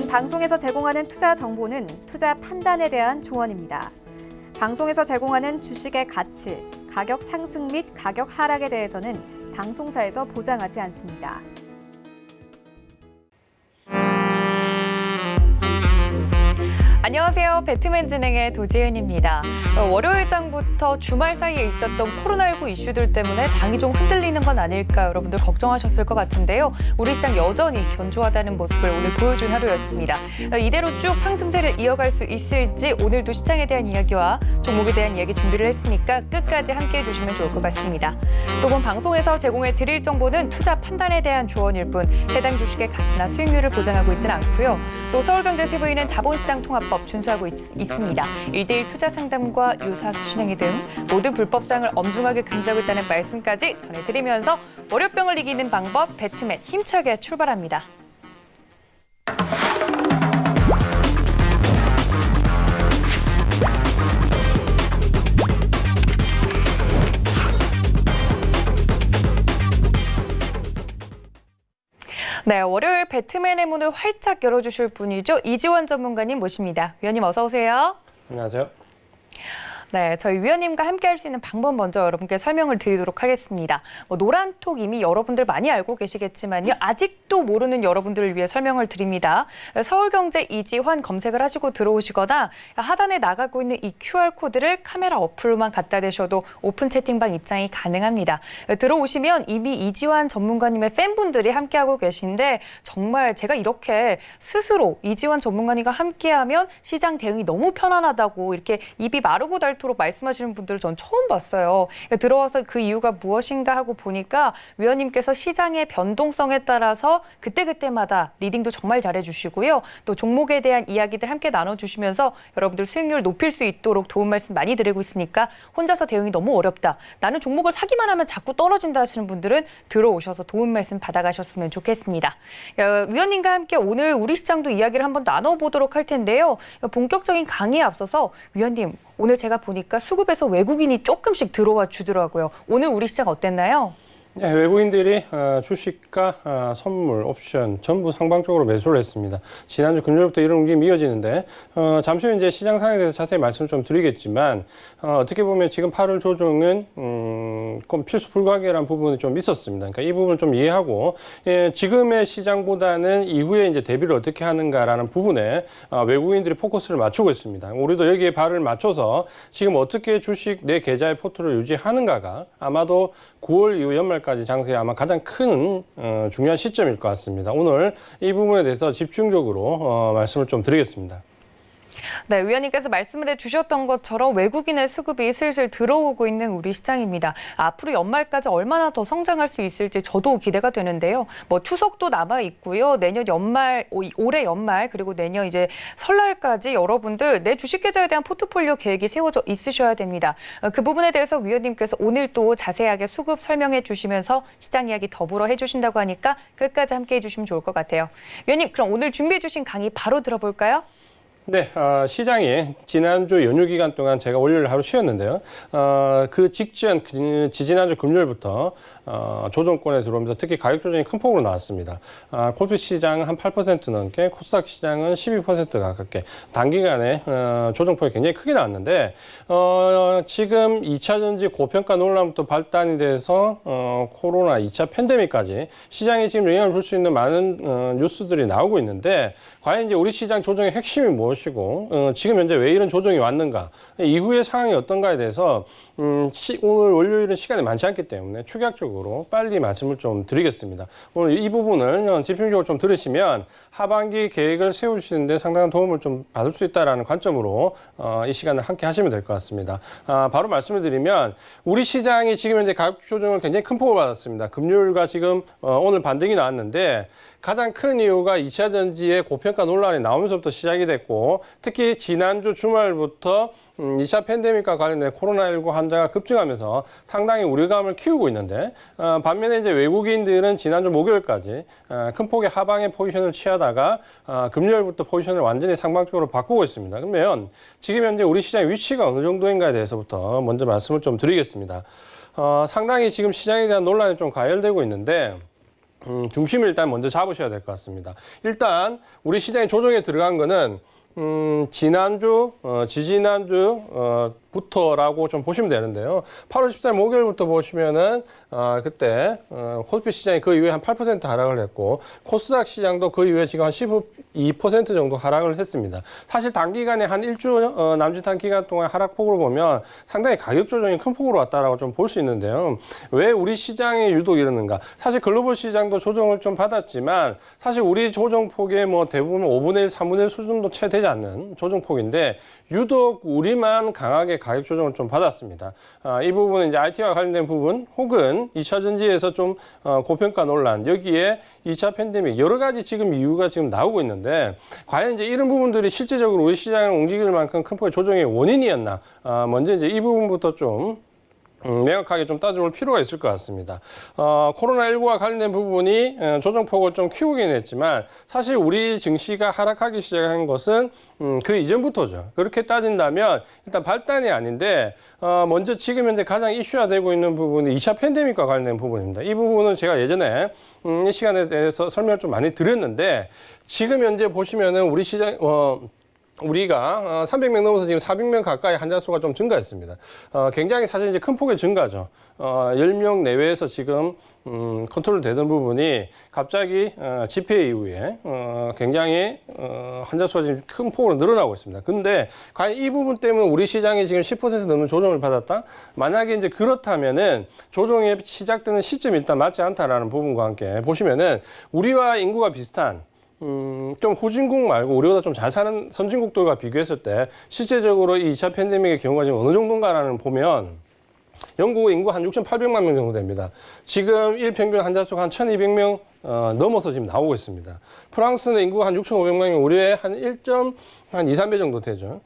방송에서 제공하는 투자 정보는 투자 판단에 대한 조언입니다. 방송에서 제공하는 주식의 가치, 가격 상승 및 가격 하락에 대해서는 방송사에서 보장하지 않습니다. 안녕하세요. 배트맨 진행의 도지은입니다. 월요일장부터 주말 사이에 있었던 코로나19 이슈들 때문에 장이 좀 흔들리는 건 아닐까 여러분들 걱정하셨을 것 같은데요. 우리 시장 여전히 견조하다는 모습을 오늘 보여준 하루였습니다. 이대로 쭉 상승세를 이어갈 수 있을지 오늘도 시장에 대한 이야기와 종목에 대한 이야기 준비를 했으니까 끝까지 함께해 주시면 좋을 것 같습니다. 또한 방송에서 제공해 드릴 정보는 투자 판단에 대한 조언일 뿐 해당 주식의 가치나 수익률을 보장하고 있지는 않고요. 또 서울경제TV는 자본시장 통합법 준수하고 있습니다. 1:1 투자 상담과 유사수 신행위 등 모든 불법사항을 엄중하게 금지하고 있다는 말씀까지 전해드리면서 월요병을 이기는 방법 배트맨 힘차게 출발합니다. 네, 월요일 배트맨의 문을 활짝 열어주실 분이죠. 이지원 전문가님 모십니다. 위원님 어서 오세요. 안녕하세요. 네, 저희 위원님과 함께 할 수 있는 방법 먼저 여러분께 설명을 드리도록 하겠습니다. 노란톡 이미 여러분들 많이 알고 계시겠지만요. 아직도 모르는 여러분들을 위해 설명을 드립니다. 서울경제 이지환 검색을 하시고 들어오시거나 하단에 나가고 있는 이 QR코드를 카메라 어플로만 갖다 대셔도 오픈 채팅방 입장이 가능합니다. 들어오시면 이미 이지환 전문가님의 팬분들이 함께하고 계신데 정말 제가 이렇게 스스로 이지환 전문가님과 함께하면 시장 대응이 너무 편안하다고 이렇게 입이 마르고 닳도록 말씀하시는 분들을 전 처음 봤어요. 들어와서 그 이유가 무엇인가 하고 보니까 위원님께서 시장의 변동성에 따라서 그때그때마다 리딩도 정말 잘해주시고요. 또 종목에 대한 이야기들 함께 나눠주시면서 여러분들 수익률 높일 수 있도록 도움 말씀 많이 드리고 있으니까 혼자서 대응이 너무 어렵다. 나는 종목을 사기만 하면 자꾸 떨어진다 하시는 분들은 들어오셔서 도움 말씀 받아가셨으면 좋겠습니다. 위원님과 함께 오늘 우리 시장도 이야기를 한번 나눠보도록 할 텐데요. 본격적인 강의에 앞서서 위원님 오늘 제가 보니까 수급에서 외국인이 조금씩 들어와 주더라고요. 오늘 우리 시장 어땠나요? 네, 외국인들이 주식과 선물, 옵션 전부 상방적으로 매수를 했습니다. 지난주 금요일부터 이런 움직임이 이어지는데 잠시 후 이제 시장 상황에 대해서 자세히 말씀을 좀 드리겠지만 어떻게 보면 지금 8월 조정은 필수 불가결한 부분이 좀 있었습니다. 그러니까 이 부분을 좀 이해하고 지금의 시장보다는 이후에 이제 대비를 어떻게 하는가라는 부분에 외국인들이 포커스를 맞추고 있습니다. 우리도 여기에 발을 맞춰서 지금 어떻게 주식 내 계좌의 포트를 유지하는가가 아마도 9월 이후 연말까지 장세에 아마 가장 큰 중요한 시점일 것 같습니다. 오늘 이 부분에 대해서 집중적으로 말씀을 좀 드리겠습니다. 네, 위원님께서 말씀을 해주셨던 것처럼 외국인의 수급이 슬슬 들어오고 있는 우리 시장입니다. 앞으로 연말까지 얼마나 더 성장할 수 있을지 저도 기대가 되는데요. 추석도 남아 있고요. 내년 연말, 올해 연말 그리고 내년 이제 설날까지 여러분들 내 주식 계좌에 대한 포트폴리오 계획이 세워져 있으셔야 됩니다. 그 부분에 대해서 위원님께서 오늘 또 자세하게 수급 설명해 주시면서 시장 이야기 더불어 해주신다고 하니까 끝까지 함께 해주시면 좋을 것 같아요. 위원님, 그럼 오늘 준비해 주신 강의 바로 들어볼까요? 네, 시장이 지난주 연휴 기간 동안 제가 월요일 하루 쉬었는데요. 그 직전, 지지난주 금요일부터 조정권에 들어오면서 특히 가격 조정이 큰 폭으로 나왔습니다. 코스피 시장은 한 8% 넘게, 코스닥 시장은 12% 가깝게 단기간에 조정폭이 굉장히 크게 나왔는데 지금 2차 전지 고평가 논란부터 발단이 돼서 코로나 2차 팬데믹까지 시장에 지금 영향을 줄 수 있는 많은 뉴스들이 나오고 있는데 과연 이제 우리 시장 조정의 핵심이 무엇이고 지금 현재 왜 이런 조정이 왔는가 이후의 상황이 어떤가에 대해서 오늘 월요일은 시간이 많지 않기 때문에 축약적으로 빨리 말씀을 좀 드리겠습니다. 오늘 이 부분을 집중적으로 좀 들으시면 하반기 계획을 세우시는데 상당한 도움을 좀 받을 수 있다는 관점으로 이 시간을 함께 하시면 될 것 같습니다. 바로 말씀을 드리면 우리 시장이 지금 현재 가격 조정을 굉장히 큰 폭을 받았습니다. 금요일과 지금 오늘 반등이 나왔는데 가장 큰 이유가 2차 전지의 고평가 논란이 나오면서부터 시작이 됐고 특히 지난주 주말부터 2차 팬데믹과 관련된 코로나19 환자가 급증하면서 상당히 우려감을 키우고 있는데 반면에 이제 외국인들은 지난주 목요일까지 큰 폭의 하방의 포지션을 취하다가 금요일부터 포지션을 완전히 상방적으로 바꾸고 있습니다. 그러면 지금 현재 우리 시장의 위치가 어느 정도인가에 대해서부터 먼저 말씀을 좀 드리겠습니다. 상당히 지금 시장에 대한 논란이 좀 가열되고 있는데 중심을 일단 먼저 잡으셔야 될 것 같습니다. 일단 우리 시장에 조정에 들어간 거는 지난주, 부터라고 좀 보시면 되는데요. 8월 14일 목요일부터 보시면은 그때 코스피 시장이 그 이후에 한 8% 하락을 했고 코스닥 시장도 그 이후에 지금 한 12% 정도 하락을 했습니다. 사실 단기간에 한 일주 남짓한 기간 동안 하락폭으로 보면 상당히 가격 조정이 큰 폭으로 왔다라고 좀 볼 수 있는데요. 왜 우리 시장이 유독 이러는가? 사실 글로벌 시장도 조정을 좀 받았지만 사실 우리 조정폭의 뭐 대부분 5분의 1, 3분의 1 수준도 채 되지 않는 조정폭인데 유독 우리만 강하게 가격 조정을 좀 받았습니다. 이 부분은 이제 IT와 관련된 부분 혹은 2차 전지에서 좀 고평가 논란 여기에 2차 팬데믹 여러 가지 지금 이유가 지금 나오고 있는데 과연 이제 이런 부분들이 실제적으로 우리 시장을 움직일 만큼 큰 폭의 조정의 원인이었나? 먼저 이제 이 부분부터 좀 명확하게 좀 따져볼 필요가 있을 것 같습니다. 코로나19와 관련된 부분이 조정폭을 좀 키우긴 했지만 사실 우리 증시가 하락하기 시작한 것은 그 이전부터죠. 그렇게 따진다면 일단 발단이 아닌데 먼저 지금 현재 가장 이슈화되고 있는 부분이 2차 팬데믹과 관련된 부분입니다. 이 부분은 제가 예전에 이 시간에 대해서 설명을 좀 많이 드렸는데 지금 현재 보시면은 우리 시장 우리가 300명 넘어서 지금 400명 가까이 환자 수가 좀 증가했습니다. 굉장히 사실 이제 큰 폭의 증가죠. 10명 내외에서 지금 컨트롤 되던 부분이 갑자기 집회 이후에 굉장히 환자 수가 지금 큰 폭으로 늘어나고 있습니다. 근데 과연 이 부분 때문에 우리 시장이 지금 10% 넘는 조정을 받았다? 만약에 이제 그렇다면은 조정이 시작되는 시점이 일단 맞지 않다라는 부분과 함께 보시면은 우리와 인구가 비슷한 좀 후진국 말고 우리보다 좀 잘 사는 선진국들과 비교했을 때 실제적으로 이 2차 팬데믹의 경우가 지금 어느 정도인가라는 보면 영국 인구 한 6,800만 명 정도 됩니다. 지금 일평균 환자 수가 한 1,200명 넘어서 지금 나오고 있습니다. 프랑스는 인구가 한 6,500명이면 우리의 한 3배 정도 되죠.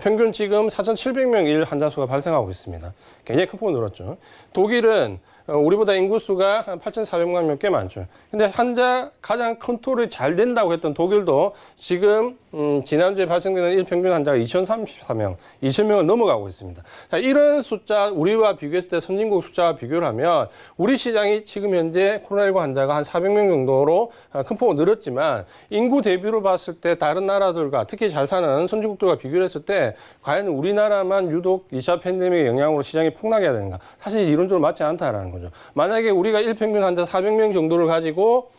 평균 지금 4,700명 일 환자 수가 발생하고 있습니다. 굉장히 큰 폭으로 늘었죠. 독일은 우리보다 인구수가 한 8,400만 명 꽤 많죠. 근데 환자 가장 컨트롤이 잘 된다고 했던 독일도 지금 지난주에 발생되는 일평균 환자가 2,034명, 2,000명을 넘어가고 있습니다. 자, 이런 숫자 우리와 비교했을 때 선진국 숫자와 비교를 하면 우리 시장이 지금 현재 코로나19 환자가 한 400명 정도로 큰 폭으로 늘었지만 인구 대비로 봤을 때 다른 나라들과 특히 잘 사는 선진국들과 비교를 했을 때 과연 우리나라만 유독 2차 팬데믹의 영향으로 시장이 폭락해야 되는가? 사실 이론적으로 맞지 않다라는 거죠. 만약에 우리가 일평균 환자 400명 정도를 가지고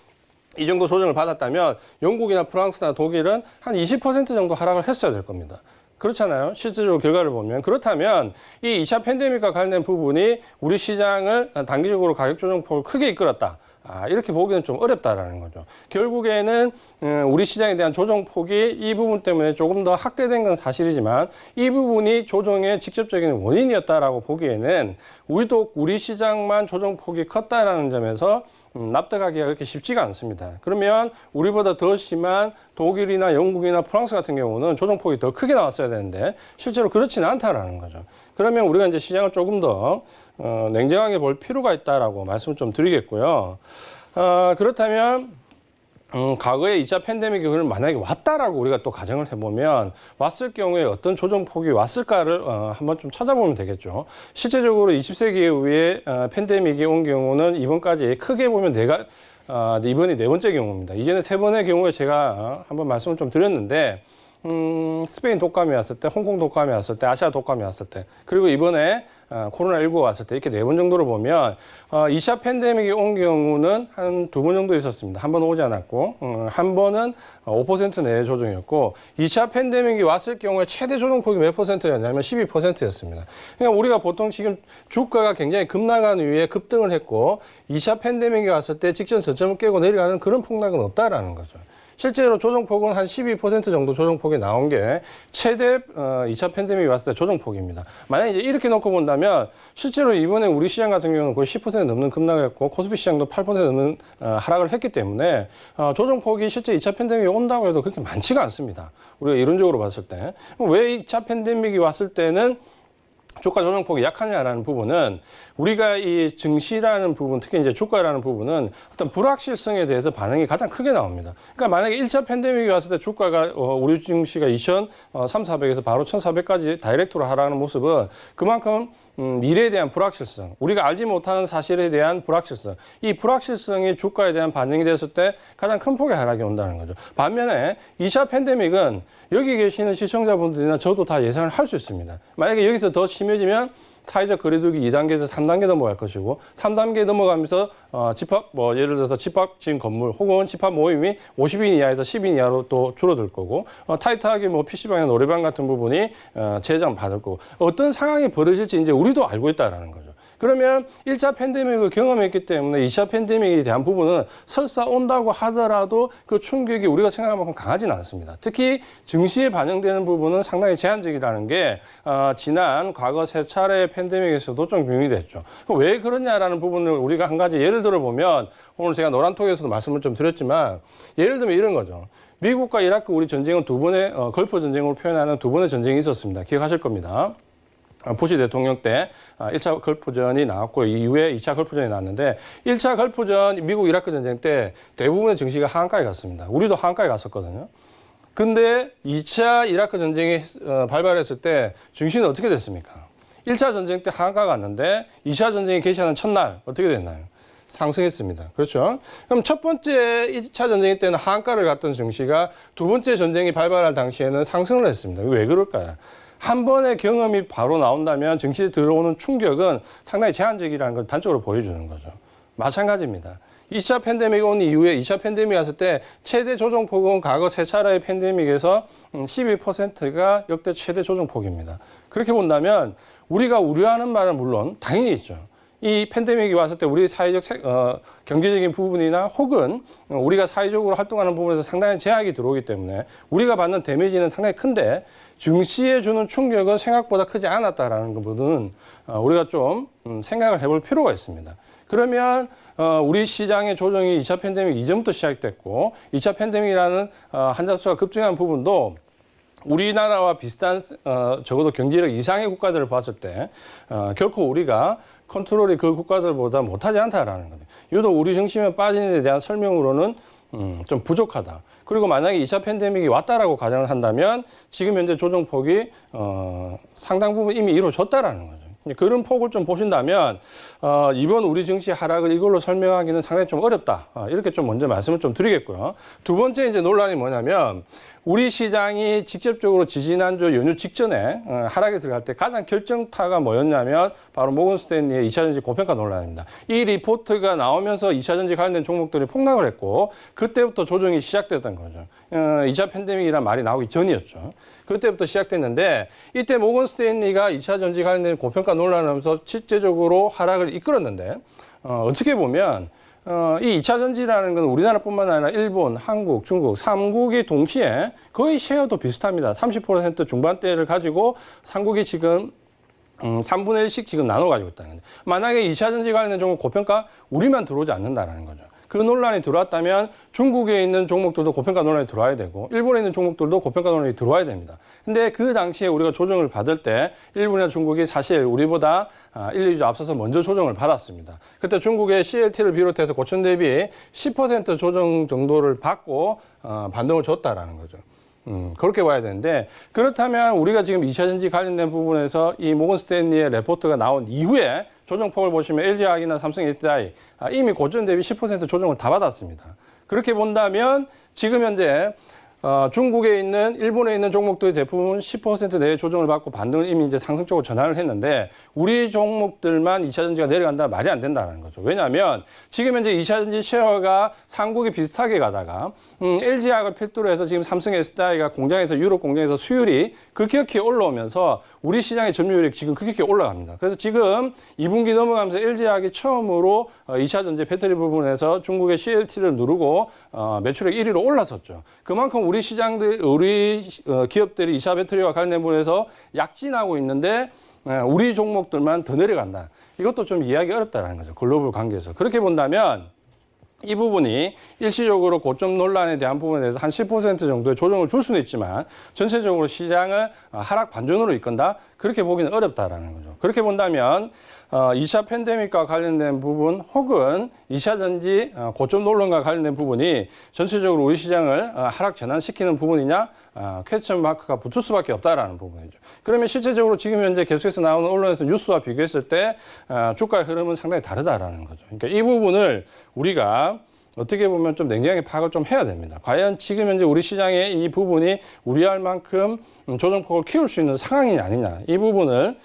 이 정도 조정을 받았다면 영국이나 프랑스나 독일은 한 20% 정도 하락을 했어야 될 겁니다. 그렇잖아요. 실질적으로 결과를 보면. 그렇다면 이 2차 팬데믹과 관련된 부분이 우리 시장을 단기적으로 가격 조정폭을 크게 이끌었다. 이렇게 보기는 좀 어렵다라는 거죠. 결국에는 우리 시장에 대한 조정폭이 이 부분 때문에 조금 더 확대된 건 사실이지만 이 부분이 조정의 직접적인 원인이었다라고 보기에는 우리 시장만 조정폭이 컸다라는 점에서 납득하기가 그렇게 쉽지가 않습니다. 그러면 우리보다 더 심한 독일이나 영국이나 프랑스 같은 경우는 조정폭이 더 크게 나왔어야 되는데 실제로 그렇지는 않다라는 거죠. 그러면 우리가 이제 시장을 조금 더 냉정하게 볼 필요가 있다라고 말씀을 좀 드리겠고요. 그렇다면 과거에 2차 팬데믹이 만약에 왔다라고 우리가 또 가정을 해보면 왔을 경우에 어떤 조정폭이 왔을까를 한번 좀 찾아보면 되겠죠. 실제적으로 20세기 이후에 팬데믹이 온 경우는 이번까지 크게 보면 이번이 네 번째 경우입니다. 이전에 세 번의 경우에 제가 한번 말씀을 좀 드렸는데 스페인 독감이 왔을 때, 홍콩 독감이 왔을 때, 아시아 독감이 왔을 때, 그리고 이번에 코로나19가 왔을 때 이렇게 네 번 정도로 보면 2차 팬데믹이 온 경우는 한 2번 정도 있었습니다. 한 번 오지 않았고 한 번은 5% 내외 조정이었고 2차 팬데믹이 왔을 경우에 최대 조정폭이 몇 %였냐면 12%였습니다. 그러니까 우리가 보통 지금 주가가 굉장히 급락한 이후에 급등을 했고 2차 팬데믹이 왔을 때 직전 저점을 깨고 내려가는 그런 폭락은 없다라는 거죠. 실제로 조정폭은 한 12% 정도 조정폭이 나온 게 최대 2차 팬데믹이 왔을 때 조정폭입니다. 만약에 이제 이렇게 놓고 본다면 실제로 이번에 우리 시장 같은 경우는 거의 10% 넘는 급락을 했고 코스피 시장도 8% 넘는 하락을 했기 때문에 조정폭이 실제 2차 팬데믹이 온다고 해도 그렇게 많지가 않습니다. 우리가 이론적으로 봤을 때. 왜 2차 팬데믹이 왔을 때는 주가 조정폭이 약하냐라는 부분은 우리가 이 증시라는 부분, 특히 이제 주가라는 부분은 어떤 불확실성에 대해서 반응이 가장 크게 나옵니다. 그러니까 만약에 1차 팬데믹이 왔을 때 주가가 우리 증시가 2,300에서 바로 1,400까지 다이렉트로 하락하는 모습은 그만큼 미래에 대한 불확실성, 우리가 알지 못하는 사실에 대한 불확실성, 이 불확실성이 주가에 대한 반영이 됐을 때 가장 큰 폭의 하락이 온다는 거죠. 반면에 2차 팬데믹은 여기 계시는 시청자분들이나 저도 다 예상을 할 수 있습니다. 만약에 여기서 더 심해지면 사회적 거리두기 2단계에서 3단계 넘어갈 것이고 3단계 넘어가면서 집합 예를 들어서 집합진 건물 혹은 집합 모임이 50인 이하에서 10인 이하로 또 줄어들 거고 타이트하게 PC방이나 노래방 같은 부분이 제장 받을 거고 어떤 상황이 벌어질지 이제 우리도 알고 있다라는 거죠. 그러면 1차 팬데믹을 경험했기 때문에 2차 팬데믹에 대한 부분은 설사 온다고 하더라도 그 충격이 우리가 생각한 만큼 강하지는 않습니다. 특히 증시에 반영되는 부분은 상당히 제한적이라는 게 지난 과거 세 차례 팬데믹에서도 좀 규명이 됐죠. 왜 그러냐라는 부분을 우리가 한 가지 예를 들어보면 오늘 제가 노란톡에서도 말씀을 좀 드렸지만 예를 들면 이런 거죠. 미국과 이라크 우리 전쟁은 두 번의 걸프 전쟁으로 표현하는 두 번의 전쟁이 있었습니다. 기억하실 겁니다. 부시 대통령 때 1차 걸프전이 나왔고 이후에 2차 걸프전이 나왔는데 1차 걸프전 미국 이라크 전쟁 때 대부분의 증시가 하한가에 갔습니다. 우리도 하한가에 갔었거든요. 근데 2차 이라크 전쟁이 발발했을 때 증시는 어떻게 됐습니까? 1차 전쟁 때 하한가가 갔는데 2차 전쟁이 개시하는 첫날 어떻게 됐나요? 상승했습니다. 그렇죠? 그럼 첫 번째 2차 전쟁 때는 하한가를 갔던 증시가 두 번째 전쟁이 발발할 당시에는 상승을 했습니다. 왜 그럴까요? 한 번의 경험이 바로 나온다면 증시에 들어오는 충격은 상당히 제한적이라는 걸 단적으로 보여주는 거죠. 마찬가지입니다. 2차 팬데믹이 온 이후에 2차 팬데믹이 왔을 때 최대 조정폭은 과거 세 차례의 팬데믹에서 12%가 역대 최대 조정폭입니다. 그렇게 본다면 우리가 우려하는 말은 물론 당연히 있죠. 이 팬데믹이 왔을 때 우리 사회적 경제적인 부분이나 혹은 우리가 사회적으로 활동하는 부분에서 상당히 제약이 들어오기 때문에 우리가 받는 데미지는 상당히 큰데 증시에 주는 충격은 생각보다 크지 않았다라는 부분은 우리가 좀 생각을 해볼 필요가 있습니다. 그러면 우리 시장의 조정이 2차 팬데믹 이전부터 시작됐고 2차 팬데믹이라는 환자 수가 급증한 부분도 우리나라와 비슷한 적어도 경제력 이상의 국가들을 봤을 때 결코 우리가 컨트롤이 그 국가들보다 못하지 않다라는 거죠. 유독 우리 중심에 빠진 데 대한 설명으로는 좀 부족하다. 그리고 만약에 2차 팬데믹이 왔다라고 가정을 한다면 지금 현재 조정폭이 상당 부분 이미 이루어졌다라는 거죠. 그런 폭을 좀 보신다면 이번 우리 증시 하락을 이걸로 설명하기는 상당히 좀 어렵다. 이렇게 좀 먼저 말씀을 좀 드리겠고요. 두 번째 이제 논란이 뭐냐면 우리 시장이 직접적으로 지지난주 연휴 직전에 하락에 들어갈 때 가장 결정타가 뭐였냐면 바로 모건 스탠리의 2차전지 고평가 논란입니다. 이 리포트가 나오면서 2차전지 관련된 종목들이 폭락을 했고 그때부터 조정이 시작됐던 거죠. 2차 팬데믹이라는 말이 나오기 전이었죠. 그때부터 시작됐는데 이때 모건 스탠리가 2차 전지 관련된 고평가 논란을 하면서 실제적으로 하락을 이끌었는데 어떻게 보면 이 2차 전지라는 건 우리나라뿐만 아니라 일본, 한국, 중국 3국이 동시에 거의 쉐어도 비슷합니다. 30% 중반대를 가지고 3국이 지금 3분의 1씩 지금 나눠 가지고 있다는 거죠. 만약에 2차 전지 관련된 종목 고평가 우리만 들어오지 않는다는 거죠. 그 논란이 들어왔다면 중국에 있는 종목들도 고평가 논란이 들어와야 되고 일본에 있는 종목들도 고평가 논란이 들어와야 됩니다. 근데 그 당시에 우리가 조정을 받을 때 일본이나 중국이 사실 우리보다 1, 2주 앞서서 먼저 조정을 받았습니다. 그때 중국의 CLT를 비롯해서 고점 대비 10% 조정 정도를 받고 반등을 줬다라는 거죠. 그렇게 봐야 되는데 그렇다면 우리가 지금 2차전지 관련된 부분에서 이 모건 스탠리의 레포트가 나온 이후에 조정폭을 보시면 LG화학이나 삼성 SDI 이미 고점 대비 10% 조정을 다 받았습니다. 그렇게 본다면 지금 현재 중국에 있는 일본에 있는 종목들이 대부분 10% 내외 조정을 받고 반등을 이미 이제 상승적으로 전환을 했는데 우리 종목들만 2차전지가 내려간다 말이 안 된다는 거죠. 왜냐하면 지금 현재 2차전지 쉐어가 삼국이 비슷하게 가다가 LG화학을 필두로 해서 지금 삼성 SDI가 공장에서 유럽 공장에서 수율이 급격히 올라오면서 우리 시장의 점유율이 지금 급격히 올라갑니다. 그래서 지금 2분기 넘어가면서 LG화학이 처음으로 2차전지 배터리 부분에서 중국의 CLT를 누르고 매출액 1위로 올라섰죠. 그만큼 우리 시장들, 우리 기업들이 2차 배터리와 관련된 부분에서 약진하고 있는데 우리 종목들만 더 내려간다. 이것도 좀 이해하기 어렵다는 거죠. 글로벌 관계에서. 그렇게 본다면 이 부분이 일시적으로 고점 논란에 대한 부분에 대해서 한 10% 정도의 조정을 줄 수는 있지만 전체적으로 시장을 하락 반전으로 이끈다? 그렇게 보기는 어렵다라는 거죠. 그렇게 본다면 2차 팬데믹과 관련된 부분 혹은 2차 전지 고점 논란과 관련된 부분이 전체적으로 우리 시장을 하락 전환시키는 부분이냐? 퀘스천 마크가 붙을 수밖에 없다라는 부분이죠. 그러면 실제적으로 지금 현재 계속해서 나오는 언론에서 뉴스와 비교했을 때 주가의 흐름은 상당히 다르다라는 거죠. 그러니까 이 부분을 우리가 어떻게 보면 좀 냉정하게 파악을 좀 해야 됩니다. 과연 지금 현재 우리 시장의 이 부분이 우려할 만큼 조정폭을 키울 수 있는 상황이 아니냐. 이 부분을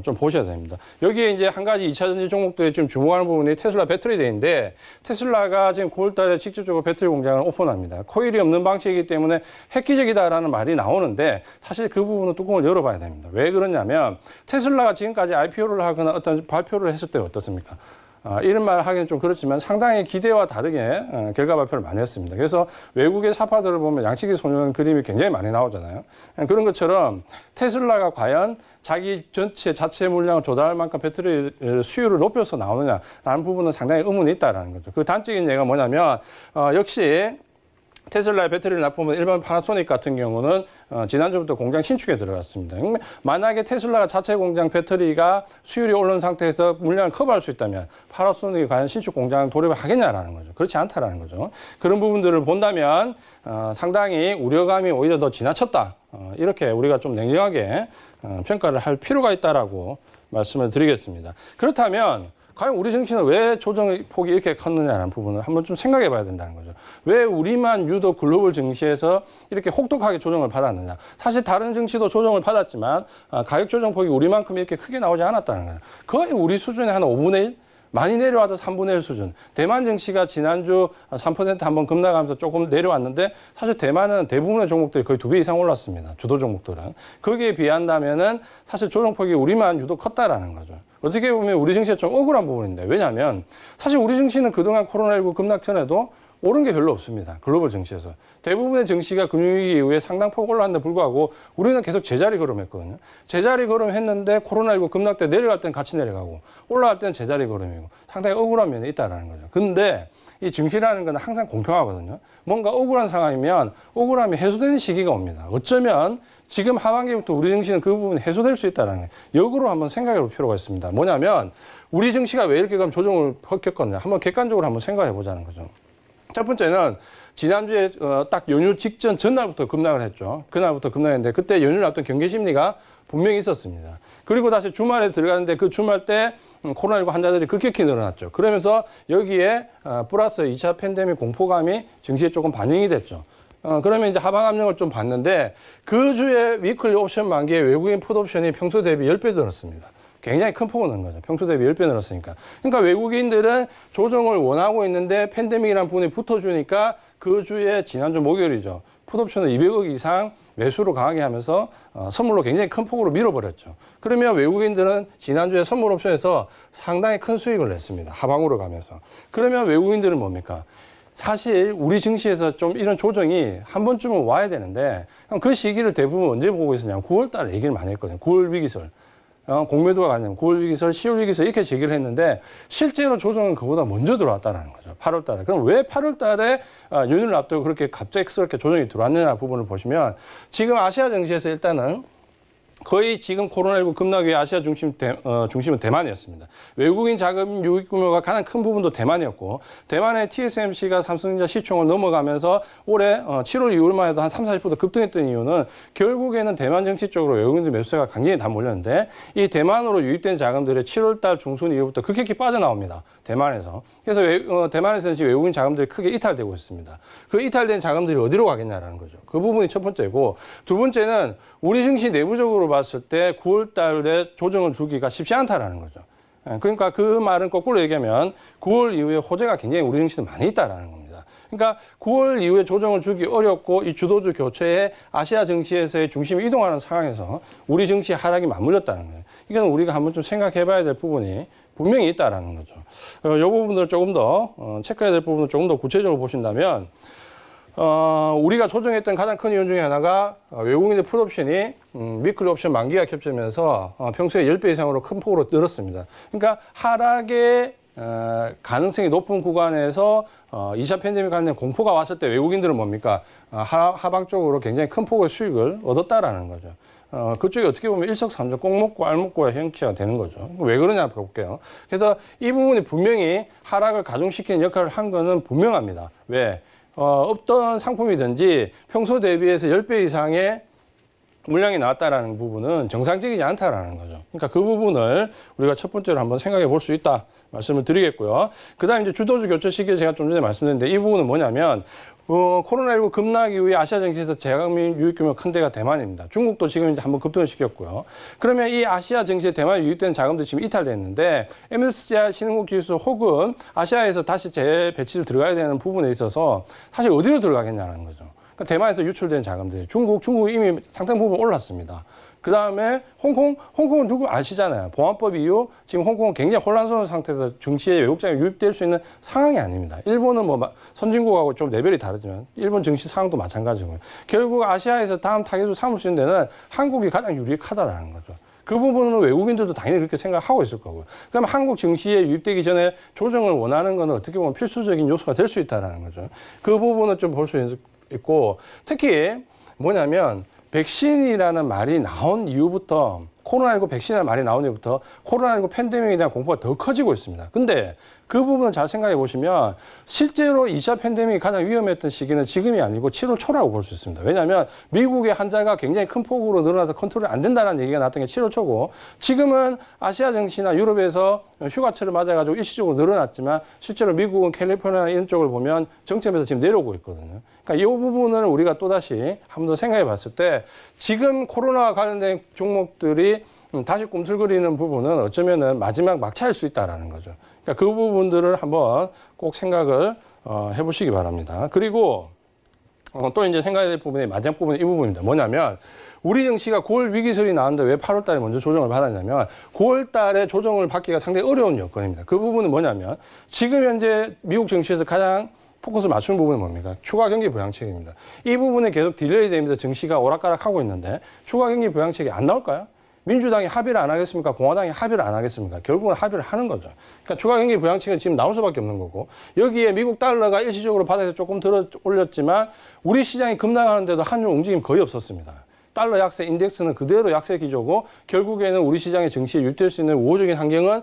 좀 보셔야 됩니다. 여기에 이제 한 가지 2차 전지 종목들이 지금 주목하는 부분이 테슬라 배터리 대인데 테슬라가 지금 9월 달에 직접적으로 배터리 공장을 오픈합니다. 코일이 없는 방식이기 때문에 획기적이다라는 말이 나오는데 사실 그 부분은 뚜껑을 열어봐야 됩니다. 왜 그러냐면 테슬라가 지금까지 IPO를 하거나 어떤 발표를 했을 때 어떻습니까? 이런 말 하기는 좀 그렇지만 상당히 기대와 다르게 결과 발표를 많이 했습니다. 그래서 외국의 사파들을 보면 양치기 소년 그림이 굉장히 많이 나오잖아요. 그런 것처럼 테슬라가 과연 자기 전체 자체 물량을 조달할 만큼 배터리 수요를 높여서 나오느냐라는 부분은 상당히 의문이 있다는 거죠. 그 단적인 예가 뭐냐면 역시 테슬라의 배터리를 납품한 일반 파나소닉 같은 경우는 지난주부터 공장 신축에 들어갔습니다. 만약에 테슬라가 자체 공장 배터리가 수율이 오른 상태에서 물량을 커버할 수 있다면 파나소닉이 과연 신축 공장 돌입을 하겠냐라는 거죠. 그렇지 않다라는 거죠. 그런 부분들을 본다면 상당히 우려감이 오히려 더 지나쳤다. 이렇게 우리가 좀 냉정하게 평가를 할 필요가 있다라고 말씀을 드리겠습니다. 그렇다면 과연 우리 증시는 왜 조정의 폭이 이렇게 컸느냐라는 부분을 한번 좀 생각해 봐야 된다는 거죠. 왜 우리만 유독 글로벌 증시에서 이렇게 혹독하게 조정을 받았느냐. 사실 다른 증시도 조정을 받았지만 가격 조정 폭이 우리만큼 이렇게 크게 나오지 않았다는 거예요. 거의 우리 수준의 한 5분의 1? 많이 내려와도 3분의 1 수준. 대만 증시가 지난주 3% 한번 급락하면서 조금 내려왔는데 사실 대만은 대부분의 종목들이 거의 2배 이상 올랐습니다. 주도 종목들은. 거기에 비한다면은 사실 조정폭이 우리만 유독 컸다라는 거죠. 어떻게 보면 우리 증시가 좀 억울한 부분인데 왜냐하면 사실 우리 증시는 그동안 코로나19 급락 전에도 오른 게 별로 없습니다. 글로벌 증시에서. 대부분의 증시가 금융위기 이후에 상당폭 올랐는데 불구하고 우리는 계속 제자리 걸음했거든요. 제자리 걸음했는데 코로나19 급락 때 내려갈 때는 같이 내려가고 올라갈 때는 제자리 걸음이고 상당히 억울한 면이 있다는 거죠. 근데 이 증시라는 건 항상 공평하거든요. 뭔가 억울한 상황이면 억울함이 해소되는 시기가 옵니다. 어쩌면 지금 하반기부터 우리 증시는 그 부분이 해소될 수 있다는 거예요. 역으로 한번 생각해 볼 필요가 있습니다. 뭐냐면 우리 증시가 왜 이렇게 그럼 조정을 겪었냐. 한번 객관적으로 한번 생각해 보자는 거죠. 첫 번째는 지난주에 딱 연휴 직전 전날부터 급락을 했죠. 그날부터 급락했는데 그때 연휴를 앞둔 경계 심리가 분명히 있었습니다. 그리고 다시 주말에 들어가는데 그 주말 때 코로나19 환자들이 급격히 늘어났죠. 그러면서 여기에 플러스 2차 팬데믹 공포감이 증시에 조금 반영이 됐죠. 그러면 이제 하방 압력을 좀 봤는데 그 주에 위클리 옵션 만기에 외국인 풋 옵션이 평소 대비 10배 늘었습니다. 굉장히 큰 폭을 넣은 거죠. 평소 대비 10배 늘었으니까. 그러니까 외국인들은 조정을 원하고 있는데 팬데믹이라는 부분이 붙어주니까 그 주에 지난주 목요일이죠. 풋옵션을 200억 이상 매수로 강하게 하면서 선물로 굉장히 큰 폭으로 밀어버렸죠. 그러면 외국인들은 지난주에 선물 옵션에서 상당히 큰 수익을 냈습니다. 하방으로 가면서. 그러면 외국인들은 뭡니까? 사실 우리 증시에서 좀 이런 조정이 한 번쯤은 와야 되는데 그 시기를 대부분 언제 보고 있었냐면 9월 달에 얘기를 많이 했거든요. 9월 위기설. 공매도가 가냐면 9월 위기설, 10월 위기설 이렇게 제기를 했는데 실제로 조정은 그보다 먼저 들어왔다는 거죠. 8월 달에. 그럼 왜 8월 달에 연휴를 앞두고 그렇게 갑작스럽게 조정이 들어왔느냐 부분을 보시면 지금 아시아 증시에서 일단은 거의 지금 코로나19 급락의 아시아 중심은 대만이었습니다. 외국인 자금 유입 규모가 가장 큰 부분도 대만이었고 대만의 TSMC가 삼성전자 시총을 넘어가면서 올해 7월 이후만 해도 한 30-40% 급등했던 이유는 결국에는 대만 정치 쪽으로 외국인들 매수세가 강력히 다 몰렸는데 이 대만으로 유입된 자금들이 7월 달 중순 이후부터 급격히 빠져나옵니다. 대만에서. 그래서 대만에서는 지금 외국인 자금들이 크게 이탈되고 있습니다. 그 이탈된 자금들이 어디로 가겠냐라는 거죠. 그 부분이 첫 번째고 두 번째는 우리 증시 내부적으로 봤을 때 9월 달에 조정을 주기가 쉽지 않다라는 거죠. 그러니까 그 말은 거꾸로 얘기하면 9월 이후에 호재가 굉장히 우리 증시는 많이 있다라는 겁니다. 그러니까 9월 이후에 조정을 주기 어렵고 이 주도주 교체에 아시아 증시에서의 중심이 이동하는 상황에서 우리 증시 하락이 맞물렸다는 거예요. 이건 우리가 한번 좀 생각해 봐야 될 부분이 분명히 있다라는 거죠. 이 부분들을 조금 더 체크해야 될 부분을 조금 더 구체적으로 보신다면 우리가 조정했던 가장 큰 이유 중에 하나가 외국인의 풋옵션이 위클리 옵션 만기가 겹치면서 평소에 10배 이상으로 큰 폭으로 늘었습니다. 그러니까 하락의 가능성이 높은 구간에서 2차 팬데믹 관련 공포가 왔을 때 외국인들은 뭡니까? 하방 쪽으로 굉장히 큰 폭의 수익을 얻었다라는 거죠. 그쪽이 어떻게 보면 일석삼조 꼭 먹고 알 먹고의 형태가 되는 거죠. 왜 그러냐 볼게요. 그래서 이 부분이 분명히 하락을 가중시키는 역할을 한 거는 분명합니다. 왜? 어떤 상품이든지 평소 대비해서 10배 이상의 물량이 나왔다라는 부분은 정상적이지 않다라는 거죠. 그러니까 그 부분을 우리가 첫 번째로 한번 생각해 볼 수 있다 말씀을 드리겠고요. 그 다음에 이제 주도주 교체 시기에 제가 좀 전에 말씀드렸는데 이 부분은 뭐냐면 코로나19 급락 이후에 아시아 증시에서 재가민 유입 규모가 큰 데가 대만입니다. 중국도 지금 이제 한번 급등을 시켰고요. 그러면 이 아시아 증시에 대만에 유입된 자금도 지금 이탈됐는데 MSCI 신흥국 지수 혹은 아시아에서 다시 재배치를 들어가야 되는 부분에 있어서 사실 어디로 들어가겠냐는 거죠. 그러니까 대만에서 유출된 자금들이 중국 이미 상당 부분 올랐습니다. 그 다음에 홍콩은 누구 아시잖아요. 보안법 이후 지금 홍콩은 굉장히 혼란스러운 상태에서 증시에 외국장이 유입될 수 있는 상황이 아닙니다. 일본은 뭐 선진국하고 좀 레벨이 다르지만 일본 증시 상황도 마찬가지고요. 결국 아시아에서 다음 타겟으로 삼을 수 있는 데는 한국이 가장 유리하다라는 거죠. 그 부분은 외국인들도 당연히 그렇게 생각하고 있을 거고요. 그럼 한국 증시에 유입되기 전에 조정을 원하는 것은 어떻게 보면 필수적인 요소가 될 수 있다는 거죠. 그 부분은 좀 볼 수 있고 특히 뭐냐면 백신이라는 말이 나온 이후부터 코로나19 백신이라는 말이 나온 이후부터 코로나19 팬데믹에 대한 공포가 더 커지고 있습니다. 근데 그 부분을 잘 생각해 보시면 실제로 2차 팬데믹이 가장 위험했던 시기는 지금이 아니고 7월 초라고 볼 수 있습니다. 왜냐하면 미국의 환자가 굉장히 큰 폭으로 늘어나서 컨트롤이 안 된다는 얘기가 나왔던 게 7월 초고 지금은 아시아 증시나 유럽에서 휴가철을 맞아가지고 일시적으로 늘어났지만 실제로 미국은 캘리포니아나 이런 쪽을 보면 정점에서 지금 내려오고 있거든요. 그러니까 이 부분을 우리가 또다시 한 번 더 생각해 봤을 때 지금 코로나와 관련된 종목들이 다시 꿈틀거리는 부분은 어쩌면은 마지막 막차일 수 있다라는 거죠. 그러니까 그 부분들을 한번 꼭 생각을 해보시기 바랍니다. 그리고 또 이제 생각해야 될 부분이 마지막 부분이 이 부분입니다. 뭐냐면 우리 증시가 9월 위기설이 나왔는데 왜 8월 달에 먼저 조정을 받았냐면 9월 달에 조정을 받기가 상당히 어려운 여건입니다. 그 부분은 뭐냐면 지금 현재 미국 증시에서 가장 포커스를 맞추는 부분은 뭡니까? 추가 경기 부양책입니다. 이 부분에 계속 딜레이 됩니다. 증시가 오락가락하고 있는데 추가 경기 부양책이 안 나올까요? 민주당이 합의를 안 하겠습니까? 공화당이 합의를 안 하겠습니까? 결국은 합의를 하는 거죠. 그러니까 추가 경기 부양책은 지금 나올 수밖에 없는 거고 여기에 미국 달러가 일시적으로 바닥에서 조금 들어 올렸지만 우리 시장이 급락하는데도 한중 움직임 거의 없었습니다. 달러 약세 인덱스는 그대로 약세 기조고 결국에는 우리 시장의 증시에 유입될 수 있는 우호적인 환경은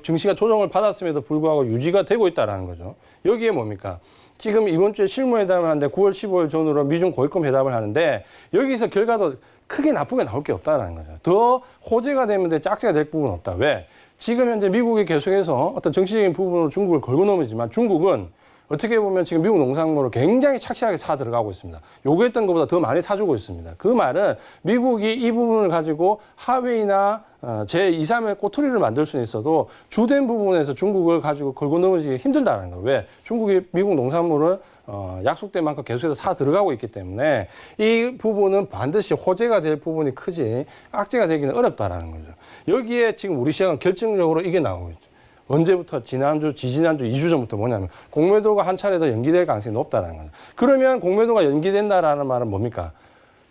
증시가 조정을 받았음에도 불구하고 유지가 되고 있다는 거죠. 여기에 뭡니까? 지금 이번 주에 실무회담을 하는데 9월 15일 전후로 미중 고위급 회담을 하는데 여기서 결과도 크게 나쁘게 나올 게 없다는 거죠. 더 호재가 되면 짝지가 될 부분은 없다. 왜? 지금 현재 미국이 계속해서 어떤 정치적인 부분으로 중국을 걸고 넘어지만 중국은 어떻게 보면 지금 미국 농산물을 굉장히 착실하게 사 들어가고 있습니다. 요구했던 것보다 더 많이 사주고 있습니다. 그 말은 미국이 이 부분을 가지고 하웨이나 제2, 3의 꼬투리를 만들 수는 있어도 주된 부분에서 중국을 가지고 걸고 넘어지기 힘들다는 거예요. 왜? 중국이 미국 농산물을 약속된 만큼 계속해서 사 들어가고 있기 때문에 이 부분은 반드시 호재가 될 부분이 크지 악재가 되기는 어렵다라는 거죠. 여기에 지금 우리 시장은 결정적으로 이게 나오고 있죠. 언제부터? 지난주, 지지난주, 2주 전부터 뭐냐면 공매도가 한 차례 더 연기될 가능성이 높다는 거죠. 그러면 공매도가 연기된다라는 말은 뭡니까?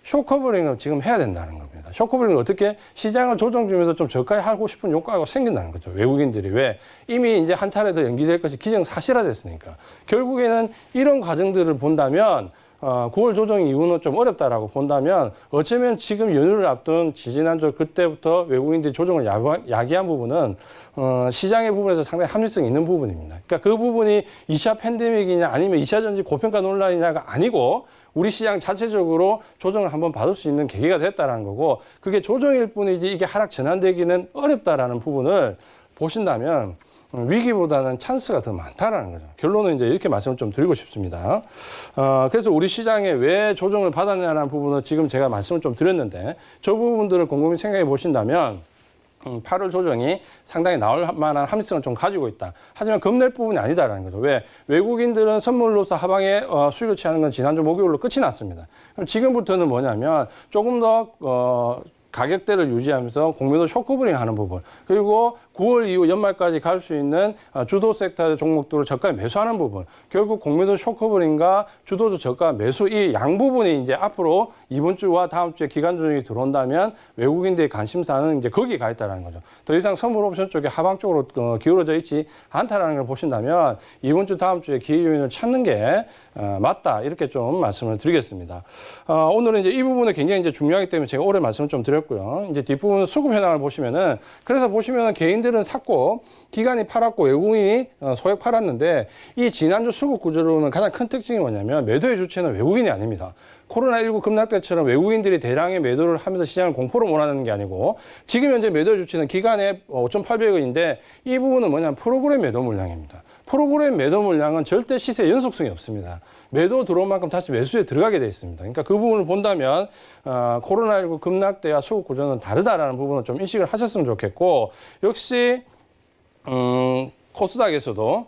쇼커버링을 지금 해야 된다는 겁니다. 쇼커버링을 어떻게 시장을 조정 주면서 좀 저가에 하고 싶은 욕구가 생긴다는 거죠. 외국인들이 왜? 이미 이제 한 차례 더 연기될 것이 기정사실화됐으니까. 결국에는 이런 과정들을 본다면 9월 조정 이후는 좀 어렵다라고 본다면 어쩌면 지금 연휴를 앞둔 지지난주 그때부터 외국인들이 조정을 야기한 부분은 시장의 부분에서 상당히 합리성이 있는 부분입니다. 그러니까 그 부분이 2차 팬데믹이냐 아니면 2차 전지 고평가 논란이냐가 아니고 우리 시장 자체적으로 조정을 한번 받을 수 있는 계기가 됐다는 거고 그게 조정일 뿐이지 이게 하락 전환되기는 어렵다라는 부분을 보신다면 위기보다는 찬스가 더 많다라는 거죠. 결론은 이제 이렇게 말씀을 좀 드리고 싶습니다. 그래서 우리 시장에 왜 조정을 받았냐는 부분은 지금 제가 말씀을 좀 드렸는데 저 부분들을 곰곰이 생각해 보신다면 8월 조정이 상당히 나올 만한 합리성을 좀 가지고 있다. 하지만 겁낼 부분이 아니다라는 거죠. 왜? 외국인들은 선물로서 하방에 수익을 취하는 건 지난주 목요일로 끝이 났습니다. 그럼 지금부터는 뭐냐면 조금 더 가격대를 유지하면서 공매도 쇼커버링 하는 부분, 그리고 9월 이후 연말까지 갈 수 있는 주도 섹터 종목들을 저가에 매수하는 부분, 결국 공매도 쇼커버링과 주도주 저가 매수 이 양 부분이 이제 앞으로 이번 주와 다음 주에 기간 조정이 들어온다면 외국인들의 관심사는 이제 거기에 가 있다는 거죠. 더 이상 선물 옵션 쪽에 하방 쪽으로 기울어져 있지 않다라는 걸 보신다면 이번 주 다음 주에 기회 요인을 찾는 게 맞다, 이렇게 좀 말씀을 드리겠습니다. 오늘은 이제 이 부분이 굉장히 이제 중요하기 때문에 제가 오래 말씀을 좀 드렸고요. 이제 뒷부분 수급 현황을 보시면은, 그래서 보시면은 개인들은 샀고 기관이 팔았고 외국인이 소액 팔았는데, 이 지난주 수급 구조로는 가장 큰 특징이 뭐냐면 매도의 주체는 외국인이 아닙니다. 코로나19 급락 때처럼 외국인들이 대량의 매도를 하면서 시장을 공포로 몰아넣는 게 아니고, 지금 현재 매도의 주체는 기간에 5,800원인데 이 부분은 뭐냐면 프로그램 매도 물량입니다. 프로그램 매도 물량은 절대 시세 연속성이 없습니다. 매도 들어온 만큼 다시 매수에 들어가게 돼 있습니다. 그러니까 그 부분을 본다면 코로나19 급락 때와 수급 구조는 다르다라는 부분을 좀 인식을 하셨으면 좋겠고, 역시 코스닥에서도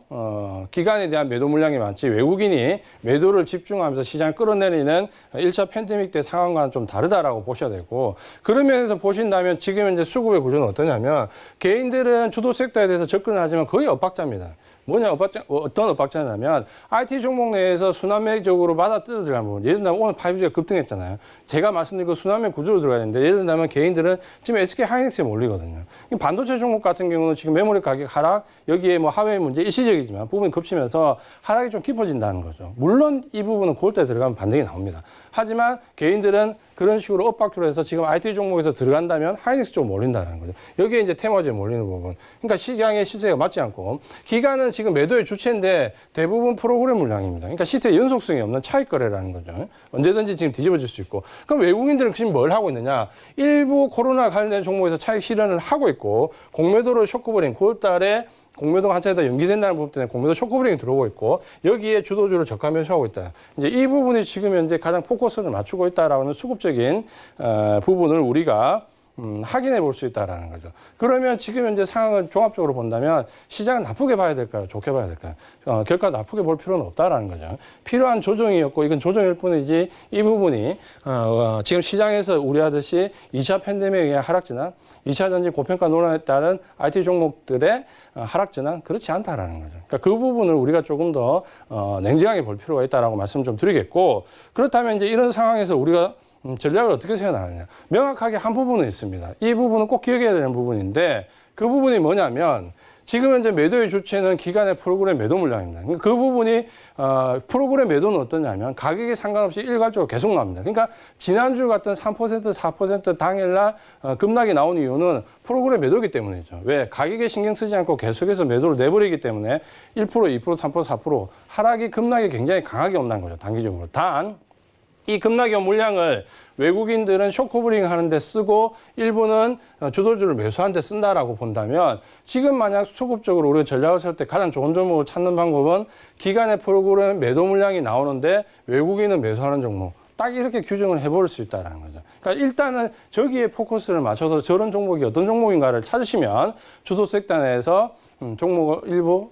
기관에 대한 매도 물량이 많지 외국인이 매도를 집중하면서 시장을 끌어내리는 1차 팬데믹 때 상황과는 좀 다르다라고 보셔야 되고, 그런 면에서 보신다면 지금 현재 수급의 구조는 어떠냐면, 개인들은 주도 섹터에 대해서 접근을 하지만 거의 엇박자입니다. 뭐냐, 어떤 엇박자냐면 IT 종목 내에서 순환매적으로 맞아 뜯어 들어가는 부분. 예를 들면 오늘 5G가 급등했잖아요. 제가 말씀드린 그 순환매 구조로 들어가야 되는데, 예를 들면 개인들은 지금 SK 하이닉스에 몰리거든요. 반도체 종목 같은 경우는 지금 메모리 가격 하락, 여기에 뭐 하웨이 문제 일시적이지만 부분이 겹치면서 하락이 좀 깊어진다는 거죠. 물론 이 부분은 그럴 때 들어가면 반등이 나옵니다. 하지만 개인들은 그런 식으로 엇박조로 해서 지금 IT 종목에서 들어간다면 하이닉스 쪽으로 몰린다는 거죠. 여기에 이제 테마주에 몰리는 부분. 그러니까 시장의 시세가 맞지 않고, 기간은 지금 매도의 주체인데 대부분 프로그램 물량입니다. 그러니까 시세 연속성이 없는 차익 거래라는 거죠. 언제든지 지금 뒤집어질 수 있고. 그럼 외국인들은 지금 뭘 하고 있느냐? 일부 코로나 관련된 종목에서 차익 실현을 하고 있고, 공매도를 쇼크버린 9월달에 공매도가 한 차례 더 연기된다는 부분 때문에 공매도 쇼크브링이 들어오고 있고, 여기에 주도주를 저가 매수하고 있다. 이제 이 부분이 지금 현재 가장 포커스를 맞추고 있다라는 수급적인 부분을 우리가 확인해 볼 수 있다라는 거죠. 그러면 지금 현재 상황을 종합적으로 본다면 시장은 나쁘게 봐야 될까요? 좋게 봐야 될까요? 결과 나쁘게 볼 필요는 없다라는 거죠. 필요한 조정이었고, 이건 조정일 뿐이지 이 부분이 지금 시장에서 우려하듯이 2차 팬데믹에 의한 하락진환, 2차 전지 고평가 논란에 따른 IT 종목들의 하락진환, 그렇지 않다라는 거죠. 그러니까 그 부분을 우리가 조금 더 냉정하게 볼 필요가 있다라고 말씀 좀 드리겠고, 그렇다면 이제 이런 상황에서 우리가 전략을 어떻게 세워나가느냐. 명확하게 한 부분은 있습니다. 이 부분은 꼭 기억해야 되는 부분인데, 그 부분이 뭐냐면, 지금 현재 매도의 주체는 기간의 프로그램 매도 물량입니다. 그러니까 그 부분이 프로그램 매도는 어떠냐면 가격에 상관없이 일괄적으로 계속 나옵니다. 그러니까 지난주 같은 3%, 4% 당일날 급락이 나온 이유는 프로그램 매도이기 때문이죠. 왜? 가격에 신경 쓰지 않고 계속해서 매도를 내버리기 때문에 1%, 2%, 3%, 4% 하락이 급락이 굉장히 강하게 온다는 거죠. 단기적으로. 단 이 급락이 온 물량을 외국인들은 쇼커버링 하는 데 쓰고 일부는 주도주를 매수하는 데 쓴다라고 본다면, 지금 만약 수급적으로 우리가 전략을 세울 때 가장 좋은 종목을 찾는 방법은 기간의 프로그램 매도 물량이 나오는데 외국인은 매수하는 종목, 딱 이렇게 규정을 해볼 수 있다는 거죠. 그러니까 일단은 저기에 포커스를 맞춰서 저런 종목이 어떤 종목인가를 찾으시면 주도 섹터 내에서 종목을 일부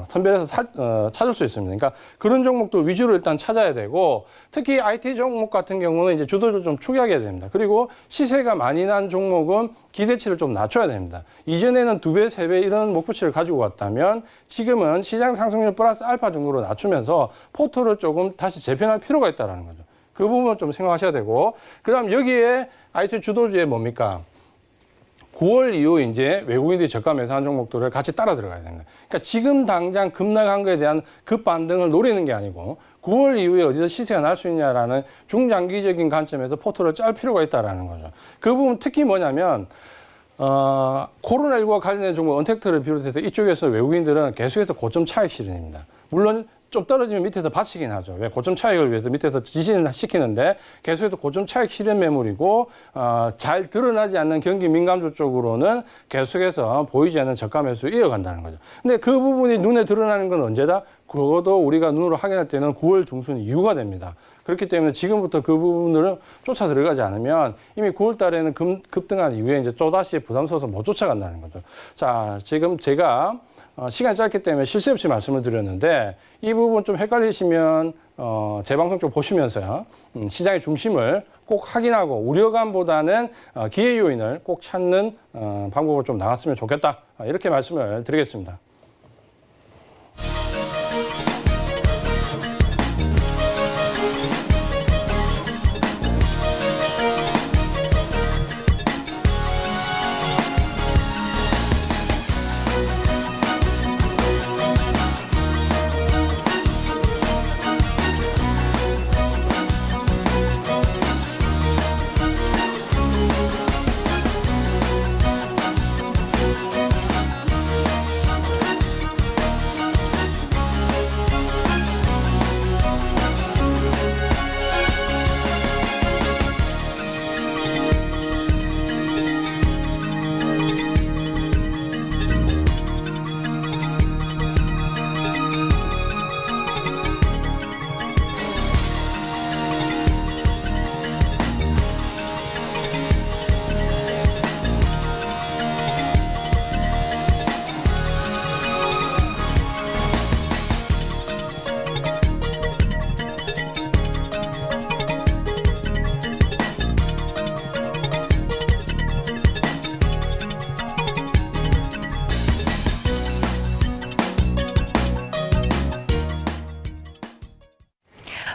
선별해서 찾을 수 있습니다. 그러니까 그런 종목도 위주로 일단 찾아야 되고, 특히 IT 종목 같은 경우는 이제 주도를 좀 축약해야 됩니다. 그리고 시세가 많이 난 종목은 기대치를 좀 낮춰야 됩니다. 이전에는 2배, 3배 이런 목표치를 가지고 왔다면 지금은 시장 상승률 플러스 알파 정도로 낮추면서 포트를 조금 다시 재편할 필요가 있다는 거죠. 그 부분을 좀 생각하셔야 되고, 그 다음 여기에 IT 주도주에 뭡니까? 9월 이후 이제 외국인들이 저가 매수한 종목들을 같이 따라 들어가야 됩니다. 그러니까 지금 당장 급락한 거에 대한 급반등을 노리는 게 아니고 9월 이후에 어디서 시세가 날 수 있냐라는 중장기적인 관점에서 포트를 짤 필요가 있다는 거죠. 그 부분 특히 뭐냐면 코로나19와 관련된 종목 언택트를 비롯해서 이쪽에서 외국인들은 계속해서 고점 차익 실현입니다. 물론 좀 떨어지면 밑에서 받치긴 하죠. 왜? 고점 차익을 위해서 밑에서 지진을 시키는데 계속해서 고점 차익 실현 매물이고, 잘 드러나지 않는 경기 민감주 쪽으로는 계속해서 보이지 않는 저가 매수 이어간다는 거죠. 근데 그 부분이 눈에 드러나는 건 언제다? 그것도 우리가 눈으로 확인할 때는 9월 중순 이후가 됩니다. 그렇기 때문에 지금부터 그 부분들을 쫓아 들어가지 않으면 이미 9월 달에는 급등한 이후에 이제 또다시 부담스러워서 못 쫓아간다는 거죠. 자, 지금 제가 시간이 짧기 때문에 쉴 새 없이 말씀을 드렸는데 이 부분 좀 헷갈리시면 재방송 좀 보시면서요. 시장의 중심을 꼭 확인하고 우려감보다는 기회 요인을 꼭 찾는 방법을 좀 나갔으면 좋겠다. 이렇게 말씀을 드리겠습니다.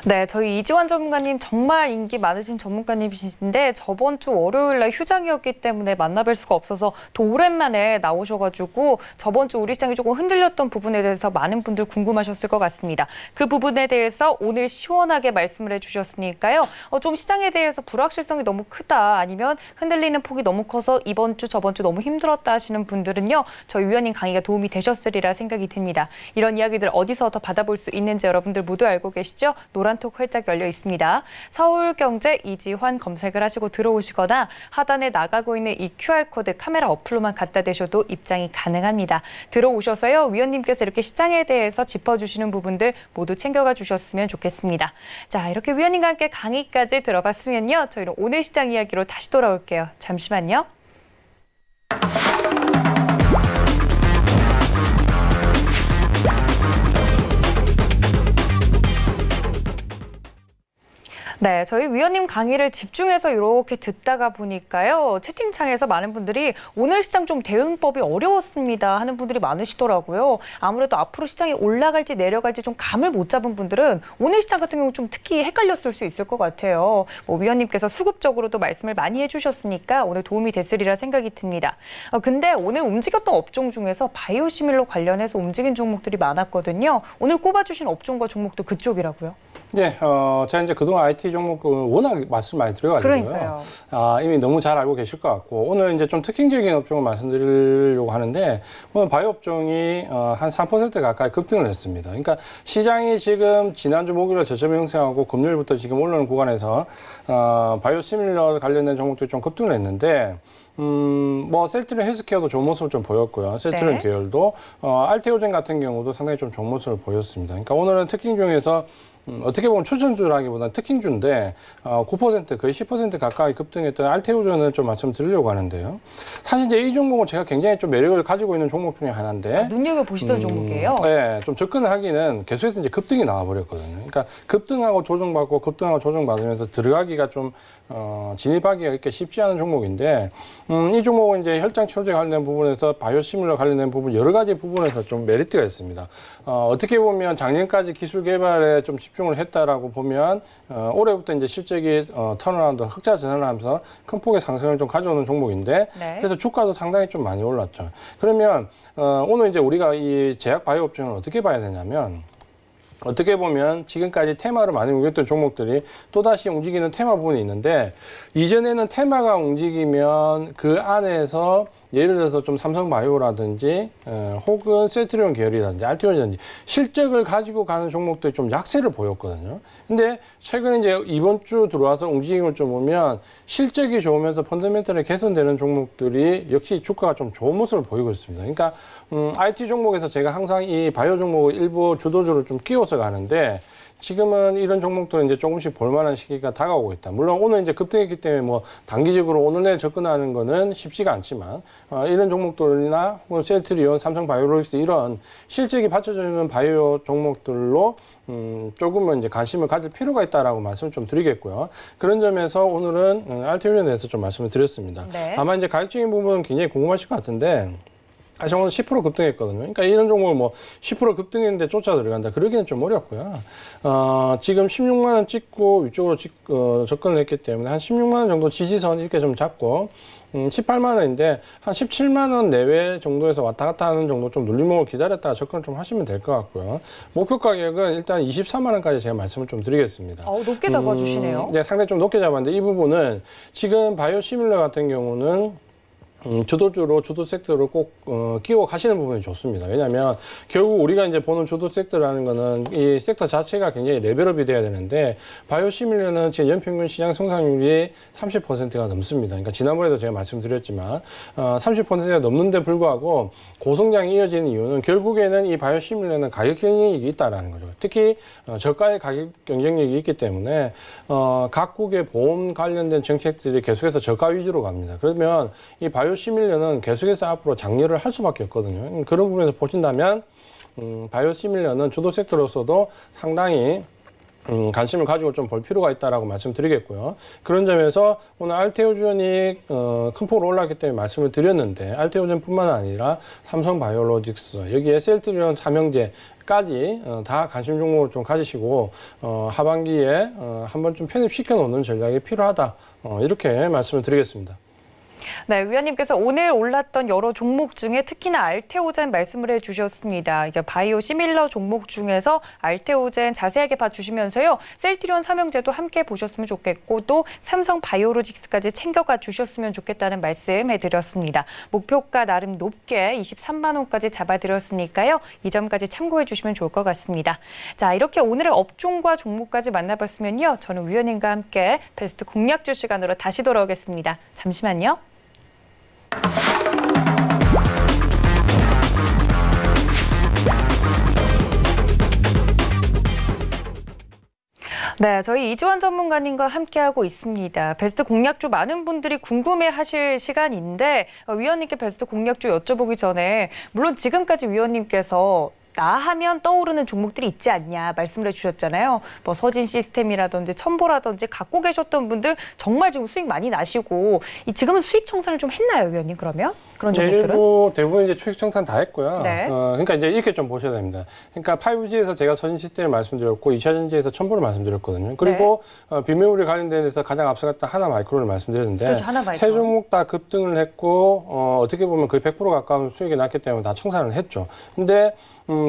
네, 저희 이지환 전문가님 정말 인기 많으신 전문가님이신데 저번 주 월요일 날 휴장이었기 때문에 만나뵐 수가 없어서 더 오랜만에 나오셔가지고 저번 주 우리 시장이 조금 흔들렸던 부분에 대해서 많은 분들 궁금하셨을 것 같습니다. 그 부분에 대해서 오늘 시원하게 말씀을 해주셨으니까요. 좀 시장에 대해서 불확실성이 너무 크다 아니면 흔들리는 폭이 너무 커서 이번 주 저번 주 너무 힘들었다 하시는 분들은요. 저희 위원님 강의가 도움이 되셨으리라 생각이 듭니다. 이런 이야기들 어디서 더 받아볼 수 있는지 여러분들 모두 알고 계시죠? 노란톡 활짝 열려 있습니다. 서울경제 이지환 검색을 하시고 들어오시거나 하단에 나가고 있는 이 QR코드 카메라 어플로만 갖다 대셔도 입장이 가능합니다. 들어오셔서요. 위원님께서 이렇게 시장에 대해서 짚어주시는 부분들 모두 챙겨가 주셨으면 좋겠습니다. 자, 이렇게 위원님과 함께 강의까지 들어봤으면요. 저희는 오늘 시장 이야기로 다시 돌아올게요. 잠시만요. 네, 저희 위원님 강의를 집중해서 이렇게 듣다가 보니까요. 채팅창에서 많은 분들이 오늘 시장 좀 대응법이 어려웠습니다 하는 분들이 많으시더라고요. 아무래도 앞으로 시장이 올라갈지 내려갈지 좀 감을 못 잡은 분들은 오늘 시장 같은 경우 좀 특히 헷갈렸을 수 있을 것 같아요. 위원님께서 수급적으로도 말씀을 많이 해주셨으니까 오늘 도움이 됐으리라 생각이 듭니다. 근데 오늘 움직였던 업종 중에서 바이오시밀러 관련해서 움직인 종목들이 많았거든요. 오늘 꼽아주신 업종과 종목도 그쪽이라고요? 네, 제가 이제 그동안 IT 종목 워낙 말씀 많이 드려가지고요. 그러니까요. 이미 너무 잘 알고 계실 것 같고 오늘 이제 좀 특징적인 업종을 말씀드리려고 하는데 오늘 바이오 업종이 한 3% 가까이 급등을 했습니다. 그러니까 시장이 지금 지난주 목요일 저점 형성하고 금요일부터 지금 올라오는 구간에서 바이오 시밀러 관련된 종목들이 좀 급등을 했는데. 셀트리온 헬스케어도 좋은 모습을 좀 보였고요. 셀트리온 네. 계열도, 알테오젠 같은 경우도 상당히 좀 좋은 모습을 보였습니다. 그러니까 오늘은 특징 중에서 어떻게 보면 추천주라기보다는 특징주인데 9% 거의 10% 가까이 급등했던 알테오젠을 좀 말씀드리려고 하는데요. 사실 이제 이 종목은 제가 굉장히 좀 매력을 가지고 있는 종목 중에 하나인데 눈여겨보시던 종목이에요? 네, 좀 접근을 하기는 계속해서 이제 급등이 나와버렸거든요. 그러니까 급등하고 조정받고 급등하고 조정받으면서 들어가기가 좀 진입하기가 이렇게 쉽지 않은 종목인데 이 종목은 이제 혈장치료제 관련된 부분에서 바이오시밀러 관련된 부분 여러 가지 부분에서 좀 메리트가 있습니다. 어떻게 보면 작년까지 기술 개발에 좀 집중을 했다라고 보면 올해부터 이제 실적이 턴어라운드 흑자 전환을 하면서 큰 폭의 상승을 좀 가져오는 종목인데 네. 그래서 주가도 상당히 좀 많이 올랐죠. 그러면 오늘 이제 우리가 이 제약 바이오 업종을 어떻게 봐야 되냐면 어떻게 보면 지금까지 테마로 많이 움직였던 종목들이 또다시 움직이는 테마 부분이 있는데 이전에는 테마가 움직이면 그 안에서 예를 들어서 좀 삼성바이오라든지 혹은 셀트리온 계열이라든지 알테오젠이라든지 실적을 가지고 가는 종목들이 좀 약세를 보였거든요. 근데 최근에 이제 이번 주 들어와서 움직임을 좀 보면 실적이 좋으면서 펀더멘털이 개선되는 종목들이 역시 주가가 좀 좋은 모습을 보이고 있습니다. 그러니까 IT 종목에서 제가 항상 이 바이오 종목을 일부 주도주로 좀 끼워서 가는데 지금은 이런 종목들은 이제 조금씩 볼만한 시기가 다가오고 있다. 물론 오늘 이제 급등했기 때문에 뭐 단기적으로 오늘 내에 접근하는 거는 쉽지가 않지만 이런 종목들이나 뭐 셀트리온, 삼성바이오로직스 이런 실적이 받쳐주는 바이오 종목들로 조금은 이제 관심을 가질 필요가 있다라고 말씀을 좀 드리겠고요. 그런 점에서 오늘은 알테오전에 대해서 좀 말씀을 드렸습니다. 네. 아마 이제 가격적인 부분은 굉장히 궁금하실 것 같은데. 사실 오늘 10% 급등했거든요. 그러니까 이런 종목을 뭐 10% 급등했는데 쫓아 들어간다. 그러기는 좀 어렵고요. 지금 16만 원 찍고 위쪽으로 접근을 했기 때문에 한 16만 원 정도 지지선 이렇게 좀 잡고 18만 원인데 한 17만 원 내외 정도에서 왔다 갔다 하는 정도 좀 눌림목을 기다렸다가 접근을 좀 하시면 될 것 같고요. 목표 가격은 일단 24만 원까지 제가 말씀을 좀 드리겠습니다. 높게 잡아주시네요. 네, 상당히 좀 높게 잡았는데 이 부분은 지금 바이오 시밀러 같은 경우는 주도주로 주도 섹터로 꼭 끼워 가시는 부분이 좋습니다. 왜냐하면 결국 우리가 이제 보는 주도 섹터라는 거는 이 섹터 자체가 굉장히 레벨업이 돼야 되는데 바이오 시밀러는 지금 연평균 시장 성장률이 30%가 넘습니다. 그러니까 지난번에도 제가 말씀드렸지만 30%가 넘는데 불구하고 고성장이 이어지는 이유는 결국에는 이 바이오 시밀러는 가격 경쟁력이 있다라는 거죠. 특히 저가의 가격 경쟁력이 있기 때문에 각국의 보험 관련된 정책들이 계속해서 저가 위주로 갑니다. 그러면 이 바이오 시밀러는 계속해서 앞으로 장려를 할 수밖에 없거든요. 그런 부분에서 보신다면 바이오 시밀러는 주도 섹터로서도 상당히 관심을 가지고 좀 볼 필요가 있다라고 말씀드리겠고요. 그런 점에서 오늘 알테오전이 큰 폭으로 올랐기 때문에 말씀을 드렸는데 알테오전뿐만 아니라 삼성바이오로직스 여기에 셀트리온 삼형제까지 다 관심 종목을 좀 가지시고 하반기에 한번 좀 편입시켜 놓는 전략이 필요하다. 이렇게 말씀을 드리겠습니다. 네, 위원님께서 오늘 올랐던 여러 종목 중에 특히나 알테오젠 말씀을 해주셨습니다. 이게 바이오 시밀러 종목 중에서 알테오젠 자세하게 봐주시면서요. 셀트리온 삼형제도 함께 보셨으면 좋겠고 또 삼성 바이오로직스까지 챙겨가 주셨으면 좋겠다는 말씀 해드렸습니다. 목표가 나름 높게 23만 원까지 잡아드렸으니까요. 이 점까지 참고해 주시면 좋을 것 같습니다. 자, 이렇게 오늘의 업종과 종목까지 만나봤으면요. 저는 위원님과 함께 베스트 공략주 시간으로 다시 돌아오겠습니다. 잠시만요. 네, 저희 이주환 전문가님과 함께하고 있습니다. 베스트 공략주 많은 분들이 궁금해하실 시간인데 위원님께 베스트 공략주 여쭤보기 전에 물론 지금까지 위원님께서 나 하면 떠오르는 종목들이 있지 않냐 말씀을 해주셨잖아요. 뭐 서진 시스템이라든지 첨보라든지 갖고 계셨던 분들 정말 지금 수익 많이 나시고 지금은 수익 청산을 좀 했나요, 위원님? 그러면 그런 종목들은? 일부 대부분 이제 수익 청산 다 했고요. 네. 그러니까 이제 이렇게 좀 보셔야 됩니다. 그러니까 5G에서 제가 서진 시스템을 말씀드렸고 2차전지에서 첨보를 말씀드렸거든요. 그리고 비메모리 관련된 데서 가장 앞서갔다 하나마이크론을 말씀드렸는데 그렇죠, 하나마이크론. 세 종목 다 급등을 했고 어떻게 보면 거의 100% 가까운 수익이 났기 때문에 다 청산을 했죠. 근데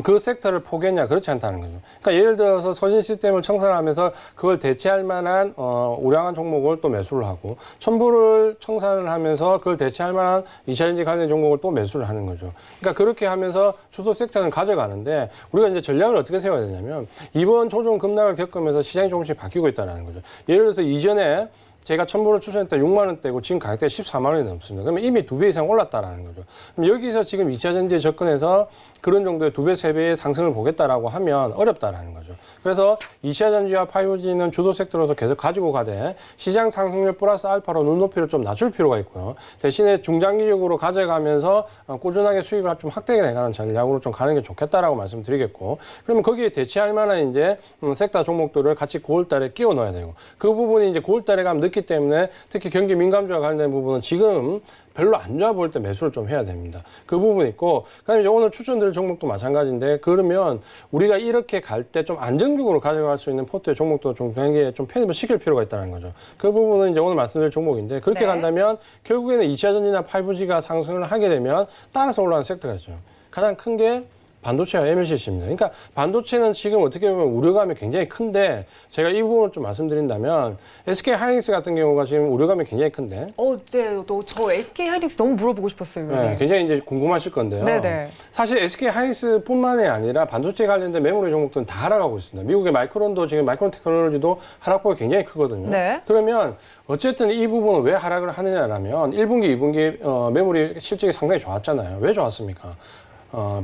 그 섹터를 포기했냐? 그렇지 않다는 거죠. 그러니까 예를 들어서 서진 시스템을 청산하면서 그걸 대체할 만한 우량한 종목을 또 매수를 하고 첨부를 청산을 하면서 그걸 대체할 만한 2차전지 관련 종목을 또 매수를 하는 거죠. 그러니까 그렇게 하면서 주도 섹터는 가져가는데 우리가 이제 전략을 어떻게 세워야 되냐면 이번 조정 급락을 겪으면서 시장이 조금씩 바뀌고 있다는 거죠. 예를 들어서 이전에 제가 첨부를 추천했다 6만 원대고 지금 가격대가 14만 원이 넘습니다. 그러면 이미 2배 이상 올랐다라는 거죠. 그럼 여기서 지금 2차전지에 접근해서 그런 정도의 2배, 3배의 상승을 보겠다라고 하면 어렵다라는 거죠. 그래서 2차전지와 5G는 주도 섹터로서 계속 가지고 가되 시장 상승률 플러스 알파로 눈높이를 좀 낮출 필요가 있고요. 대신에 중장기적으로 가져가면서 꾸준하게 수익을 좀 확대해 나가는 전략으로 좀 가는 게 좋겠다라고 말씀드리겠고 그러면 거기에 대체할 만한 이제 섹터 종목들을 같이 9월 달에 끼워 넣어야 되고 그 부분이 이제 9월 달에 가면 늦기 때문에 특히 경기 민감주와 관련된 부분은 지금 별로 안 좋아 보일 때 매수를 좀 해야 됩니다. 그 부분 있고, 그다음에 이제 오늘 추천드릴 종목도 마찬가지인데, 그러면 우리가 이렇게 갈 때 좀 안정적으로 가져갈 수 있는 포트의 종목도 좀 굉장히 좀 편입을 시킬 필요가 있다는 거죠. 그 부분은 이제 오늘 말씀드릴 종목인데, 그렇게 간다면 결국에는 2차전지나 5G가 상승을 하게 되면 따라서 올라가는 섹터가 있죠. 가장 큰 게 반도체와 MLCC입니다. 그러니까 반도체는 지금 어떻게 보면 우려감이 굉장히 큰데 제가 이 부분을 좀 말씀드린다면 SK 하이닉스 같은 경우가 지금 우려감이 굉장히 큰데. 네, 저 SK 하이닉스 너무 물어보고 싶었어요. 네, 굉장히 이제 궁금하실 건데요. 네네. 사실 SK 하이닉스뿐만이 아니라 반도체 관련된 메모리 종목들은 다 하락하고 있습니다. 미국의 마이크론도 지금 마이크론 테크놀로지도 하락폭이 굉장히 크거든요. 네. 그러면 어쨌든 이 부분은 왜 하락을 하느냐라면 1분기, 2분기 메모리 실적이 상당히 좋았잖아요. 왜 좋았습니까?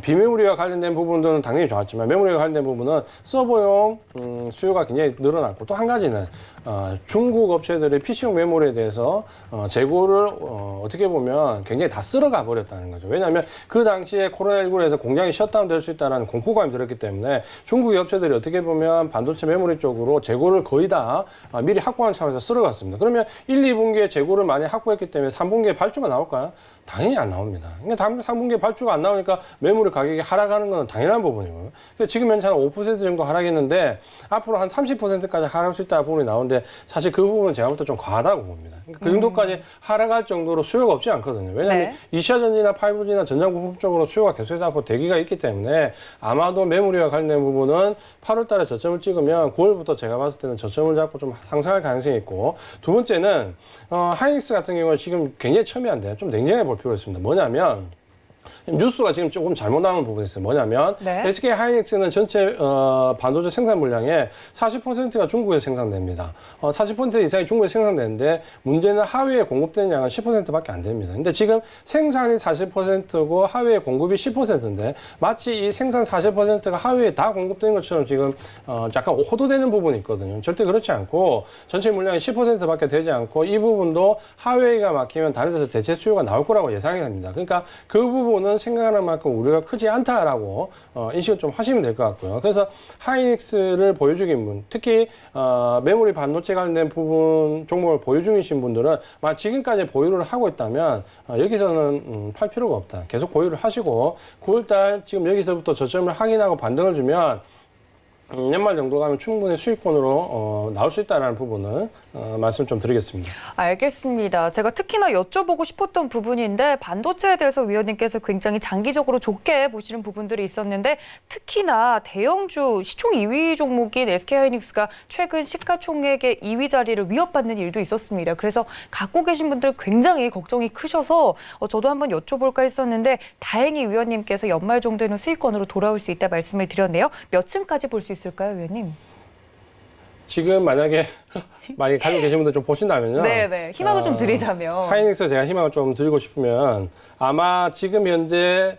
비메모리와 관련된 부분들은 당연히 좋았지만 메모리와 관련된 부분은 서버용 수요가 굉장히 늘어났고 또 한 가지는 중국 업체들의 PC용 메모리에 대해서 재고를 어떻게 보면 굉장히 다 쓸어가 버렸다는 거죠. 왜냐하면 그 당시에 코로나19로 해서 공장이 셧다운 될 수 있다는 공포감이 들었기 때문에 중국의 업체들이 어떻게 보면 반도체 메모리 쪽으로 재고를 거의 다 미리 확보한 차원에서 쓸어갔습니다. 그러면 1, 2분기에 재고를 많이 확보했기 때문에 3분기에 발주가 나올까요? 당연히 안 나옵니다. 그러니까 3분기에 발주가 안 나오니까 메모리 가격이 하락하는 건 당연한 부분이고요. 그러니까 지금 현재 한 5% 정도 하락했는데 앞으로 한 30%까지 하락할 수 있다는 부분이 나오는데 사실 그 부분은 제가 볼 때 좀 과하다고 봅니다. 그러니까 그 정도까지 하락할 정도로 수요가 없지 않거든요. 왜냐하면 네. 2차 전지나 5G나 전장 부품 쪽으로 수요가 계속해서 앞으로 대기가 있기 때문에 아마도 메모리와 관련된 부분은 8월 달에 저점을 찍으면 9월부터 제가 봤을 때는 저점을 잡고 좀 상승할 가능성이 있고 두 번째는 하이닉스 같은 경우는 지금 굉장히 첨예한데 좀 냉정해 볼 필요가 있습니다. 뭐냐면 뉴스가 지금 조금 잘못 나오는 부분이 있어요. 뭐냐면 네. SK 하이닉스는 전체 반도체 생산 물량의 40%가 중국에서 생산됩니다. 40% 이상이 중국에서 생산되는데 문제는 하위에 공급되는 양은 10%밖에 안 됩니다. 근데 지금 생산이 40%고 하위에 공급이 10%인데 마치 이 생산 40%가 하위에 다 공급되는 것처럼 지금 약간 호도되는 부분이 있거든요. 절대 그렇지 않고 전체 물량이 10%밖에 되지 않고 이 부분도 하위가 막히면 다른 데서 대체 수요가 나올 거라고 예상이 됩니다. 그러니까 그 부분은 생각하는 만큼 우리가 크지 않다라고 인식을 좀 하시면 될 것 같고요. 그래서 하이닉스를 보유 중인 분, 특히 메모리 반도체 관련된 부분 종목을 보유 중이신 분들은 만약 지금까지 보유를 하고 있다면 여기서는 팔 필요가 없다. 계속 보유를 하시고 9월달 지금 여기서부터 저점을 확인하고 반등을 주면 연말 정도 가면 충분히 수익권으로 나올 수 있다는 부분을 말씀 좀 드리겠습니다. 알겠습니다. 제가 특히나 여쭤보고 싶었던 부분인데 반도체에 대해서 위원님께서 굉장히 장기적으로 좋게 보시는 부분들이 있었는데 특히나 대형주 시총 2위 종목인 SK하이닉스가 최근 시가총액의 2위 자리를 위협받는 일도 있었습니다. 그래서 갖고 계신 분들 굉장히 걱정이 크셔서 저도 한번 여쭤볼까 했었는데 다행히 위원님께서 연말 정도에는 수익권으로 돌아올 수 있다 말씀을 드렸네요. 몇 층까지 볼 수 있을까요, 위원님? 지금 만약에 가지고 계신 분들 좀 보신다면요. 네. 희망을 좀 드리자면. 하이닉스 제가 희망을 좀 드리고 싶으면 아마 지금 현재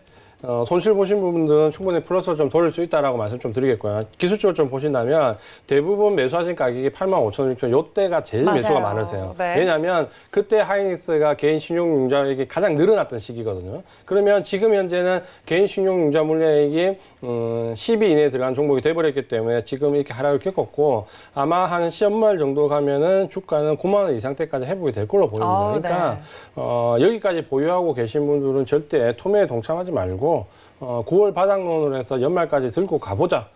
손실 보신 부분들은 충분히 플러스로 좀 돌릴 수 있다라고 말씀 좀 드리겠고요. 기술적으로 좀 보신다면 대부분 매수하신 가격이 85,600원, 요때가 제일 맞아요. 매수가 많으세요. 네. 왜냐하면 그때 하이닉스가 개인 신용융자액이 가장 늘어났던 시기거든요. 그러면 지금 현재는 개인 신용융자 물량액이 10위 이내에 들어간 종목이 돼버렸기 때문에 지금 이렇게 하락을 겪었고 아마 한 연말 정도 가면은 주가는 9만 원 이상대까지 회복이 될 걸로 보입니다. 그러니까 여기까지 보유하고 계신 분들은 절대 투매에 동참하지 말고 9월 바닥론으로 해서 연말까지 들고 가보자.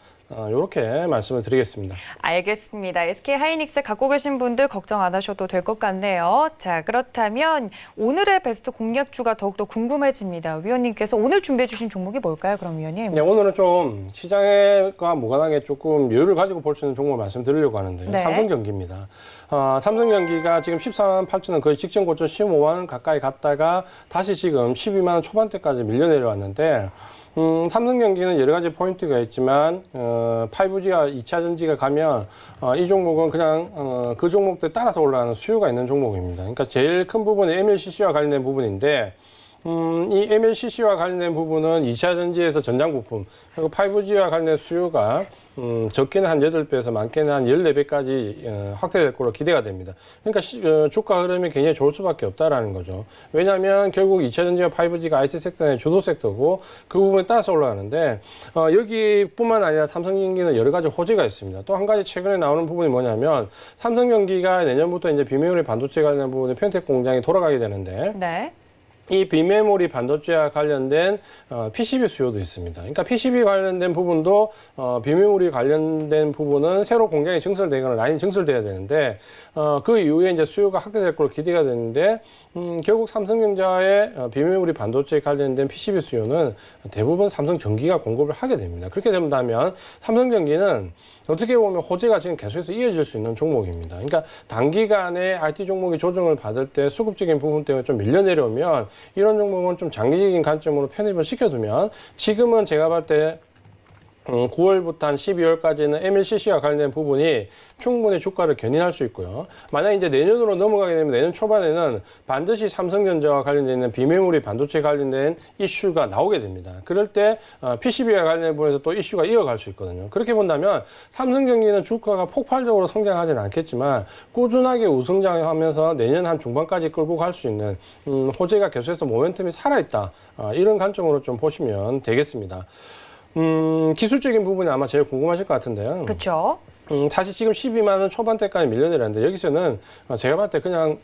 이렇게 말씀을 드리겠습니다. 알겠습니다. SK하이닉스 갖고 계신 분들 걱정 안 하셔도 될 것 같네요. 자, 그렇다면 오늘의 베스트 공략주가 더욱더 궁금해집니다. 위원님께서 오늘 준비해 주신 종목이 뭘까요, 그럼 위원님? 네, 오늘은 좀 시장과 무관하게 조금 여유를 가지고 볼 수 있는 종목을 말씀드리려고 하는데요. 네. 삼성전기입니다. 삼성전기가 지금 14만 8천 원, 거의 직전 고점 15만 원 가까이 갔다가 다시 지금 12만 원 초반대까지 밀려 내려왔는데 삼성전기는 여러 가지 포인트가 있지만 5G와 2차 전지가 가면 이 종목은 그냥 그 종목들 따라서 올라가는 수요가 있는 종목입니다. 그러니까 제일 큰 부분이 MLCC와 관련된 부분인데 이 MLCC와 관련된 부분은 2차 전지에서 전장 부품, 그리고 5G와 관련된 수요가 적게는 한 8배에서 많게는 한 14배까지 확대될 걸로 기대가 됩니다. 그러니까 주가 흐름이 굉장히 좋을 수밖에 없다라는 거죠. 왜냐하면 결국 2차 전지와 5G가 IT 섹터의 주도 섹터고 그 부분에 따라서 올라가는데 여기뿐만 아니라 삼성전기는 여러 가지 호재가 있습니다. 또 한 가지 최근에 나오는 부분이 뭐냐면 삼성전기가 내년부터 이제 비메모리 반도체 관련 부분에 편택 공장이 돌아가게 되는데 네. 이 비메모리 반도체와 관련된 PCB 수요도 있습니다. 그러니까 PCB 관련된 부분도 비메모리 관련된 부분은 새로 공장이 증설되거나 라인이 증설돼야 되는데 그 이후에 이제 수요가 확대될 걸로 기대가 되는데 결국 삼성전자의 비메모리 반도체 관련된 PCB 수요는 대부분 삼성전기가 공급을 하게 됩니다. 그렇게 된다면 삼성전기는 어떻게 보면 호재가 지금 계속해서 이어질 수 있는 종목입니다. 그러니까 단기간에 IT 종목이 조정을 받을 때 수급적인 부분 때문에 좀 밀려 내려오면 이런 종목은 좀 장기적인 관점으로 편입을 시켜두면 지금은 제가 볼 때 9월부터 한 12월까지는 MLCC와 관련된 부분이 충분히 주가를 견인할 수 있고요. 만약 이제 내년으로 넘어가게 되면 내년 초반에는 반드시 삼성전자와 관련되어 있는 비메모리 반도체 관련된 이슈가 나오게 됩니다. 그럴 때 PCB와 관련된 부분에서 또 이슈가 이어갈 수 있거든요. 그렇게 본다면 삼성전기는 주가가 폭발적으로 성장하지는 않겠지만 꾸준하게 우성장하면서 내년 한 중반까지 끌고 갈 수 있는 호재가 계속해서 모멘텀이 살아있다. 이런 관점으로 좀 보시면 되겠습니다. 기술적인 부분이 아마 제일 궁금하실 것 같은데요. 그렇죠. 사실 지금 12만 원 초반대까지 밀려내렸는데 여기서는 제가 봤을 때 그냥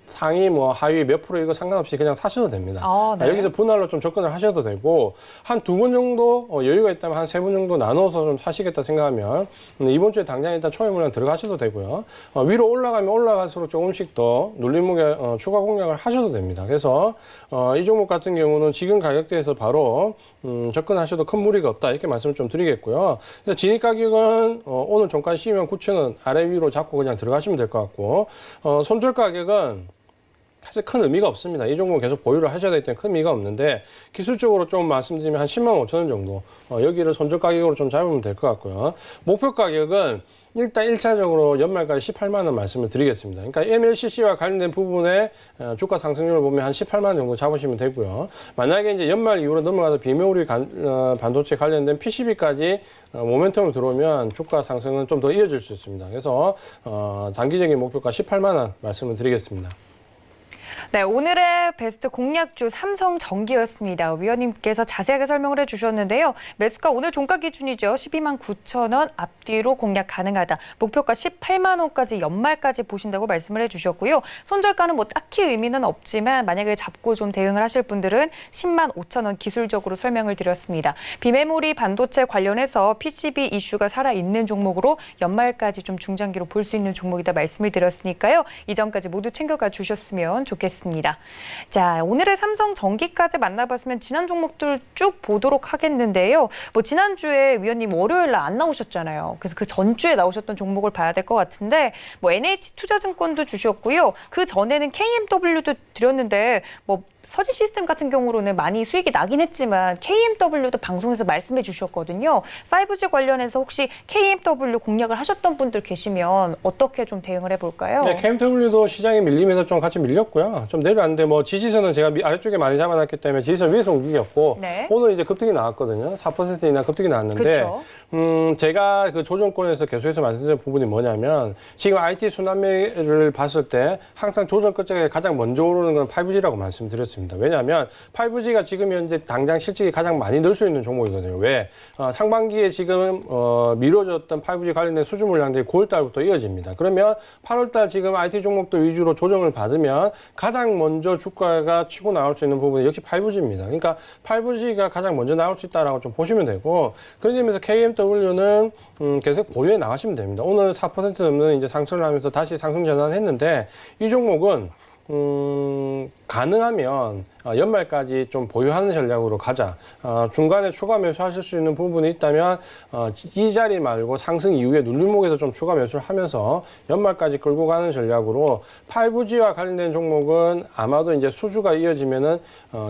상위 뭐 하위 몇 프로 이거 상관없이 그냥 사셔도 됩니다. 네. 여기서 분할로 좀 접근을 하셔도 되고 한 2번 정도 여유가 있다면 한 3번 정도 나눠서 좀 사시겠다 생각하면 이번 주에 당장 일단 초회 물량 들어가셔도 되고요. 위로 올라가면 올라갈수록 조금씩 더 눌림목에 추가 공략을 하셔도 됩니다. 그래서 이 종목 같은 경우는 지금 가격대에서 바로 접근하셔도 큰 무리가 없다 이렇게 말씀을 좀 드리겠고요. 그래서 진입 가격은 오늘 종가 120,000원 아래 위로 잡고 그냥 들어가시면 될 것 같고 손절 가격은 사실 큰 의미가 없습니다. 이 종목은 계속 보유를 하셔야 되기 때문에 큰 의미가 없는데 기술적으로 좀 말씀드리면 한 105,000원 정도 여기를 손절 가격으로 좀 잡으면 될 것 같고요. 목표 가격은 일단 1차적으로 연말까지 18만 원 말씀을 드리겠습니다. 그러니까 MLCC와 관련된 부분에 주가 상승률을 보면 한 18만 원 정도 잡으시면 되고요. 만약에 이제 연말 이후로 넘어가서 비메모리 반도체 관련된 PCB까지 모멘텀으로 들어오면 주가 상승은 좀 더 이어질 수 있습니다. 그래서 단기적인 목표가 18만 원 말씀을 드리겠습니다. 네, 오늘의 베스트 공략주 삼성전기였습니다. 위원님께서 자세하게 설명을 해주셨는데요. 매수가 오늘 종가 기준이죠. 12만 9천 원 앞뒤로 공략 가능하다. 목표가 18만 원까지 연말까지 보신다고 말씀을 해주셨고요. 손절가는 뭐 딱히 의미는 없지만 만약에 잡고 좀 대응을 하실 분들은 10만 5천 원 기술적으로 설명을 드렸습니다. 비메모리 반도체 관련해서 PCB 이슈가 살아있는 종목으로 연말까지 좀 중장기로 볼 수 있는 종목이다 말씀을 드렸으니까요. 이 점까지 모두 챙겨가 주셨으면 좋겠습니다. 자, 오늘의 삼성전기까지 만나봤으면 지난 종목들 쭉 보도록 하겠는데요. 뭐 지난주에 위원님 월요일 날 안 나오셨잖아요. 그래서 그 전주에 나오셨던 종목을 봐야 될 것 같은데 뭐 NH투자증권도 주셨고요. 그 전에는 KMW도 드렸는데 뭐 서진 시스템 같은 경우로는 많이 수익이 나긴 했지만 KMW도 방송에서 말씀해 주셨거든요. 5G 관련해서 혹시 KMW 공략을 하셨던 분들 계시면 어떻게 좀 대응을 해볼까요? 네, KMW도 시장에 밀리면서 좀 같이 밀렸고요. 좀 내려왔는데 뭐 지지선은 제가 아래쪽에 많이 잡아놨기 때문에 지지선 위에서 움직였고 네. 오늘 이제 급등이 나왔거든요. 4%이나 급등이 나왔는데 그쵸. 제가 그 조정권에서 계속해서 말씀드린 부분이 뭐냐면 지금 IT 순환매를 봤을 때 항상 조정 끝자리에 가장 먼저 오르는 건 5G라고 말씀드렸습니다. 왜냐하면 5G가 지금 현재 당장 실적이 가장 많이 늘 수 있는 종목이거든요. 왜? 상반기에 지금 미뤄졌던 5G 관련된 수주 물량들이 9월 달부터 이어집니다. 그러면 8월 달 지금 IT 종목들 위주로 조정을 받으면 가장 먼저 주가가 치고 나올 수 있는 부분이 역시 5G입니다. 그러니까 5G가 가장 먼저 나올 수 있다라고 좀 보시면 되고 그런 점에서 KMW는 계속 보유해 나가시면 됩니다. 오늘 4% 넘는 이제 상승을 하면서 다시 상승 전환했는데 이 종목은 가능하면 연말까지 좀 보유하는 전략으로 가자. 중간에 추가 매수하실 수 있는 부분이 있다면 이 자리 말고 상승 이후에 눌림목에서 좀 추가 매수를 하면서 연말까지 끌고 가는 전략으로 5G와 관련된 종목은 아마도 이제 수주가 이어지면은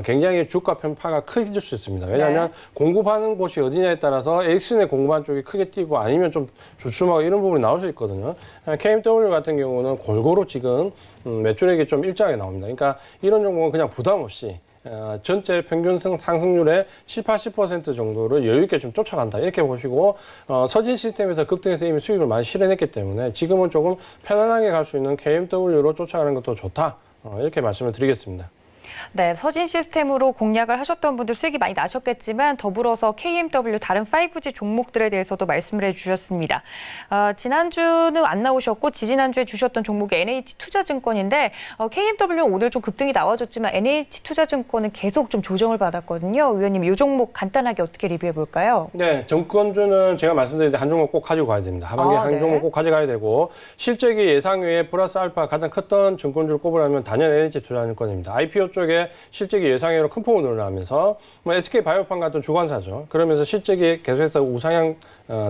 굉장히 주가 편파가 커질 수 있습니다. 왜냐하면 공급하는 곳이 어디냐에 따라서 에릭슨의 공급한 쪽이 크게 뛰고 아니면 좀 주춤하고 이런 부분이 나올 수 있거든요. KMW 같은 경우는 골고루 지금 매출액이 좀 일정하게 나옵니다. 그러니까 이런 종목은 그냥 부담 없이 전체 평균 상승률의 70-80% 정도를 여유 있게 좀 쫓아간다 이렇게 보시고 서진 시스템에서 급등해서 이미 수익을 많이 실현했기 때문에 지금은 조금 편안하게 갈 수 있는 KMW로 쫓아가는 것도 좋다 이렇게 말씀을 드리겠습니다. 네, 서진 시스템으로 공략을 하셨던 분들 수익이 많이 나셨겠지만 더불어서 KMW 다른 5G 종목들에 대해서도 말씀을 해주셨습니다. 지난주는 안 나오셨고 지지난주에 주셨던 종목이 NH투자증권인데 KMW는 오늘 좀 급등이 나와줬지만 NH투자증권은 계속 좀 조정을 받았거든요. 위원님, 이 종목 간단하게 어떻게 리뷰해 볼까요? 네, 정권주는 제가 말씀드렸는데 한 종목 꼭 가지고 가야 됩니다. 하반기에 한 종목 꼭 가져가야 되고 실적이 예상 외에 플러스 알파 가장 컸던 증권주를 꼽으라면 단연 NH투자증권입니다. IPO 쪽에 쪽에 실적이 예상외로 큰 폭으로 늘어나면서 뭐 SK 바이오팜 같은 주관사죠. 그러면서 실적이 계속해서 우상향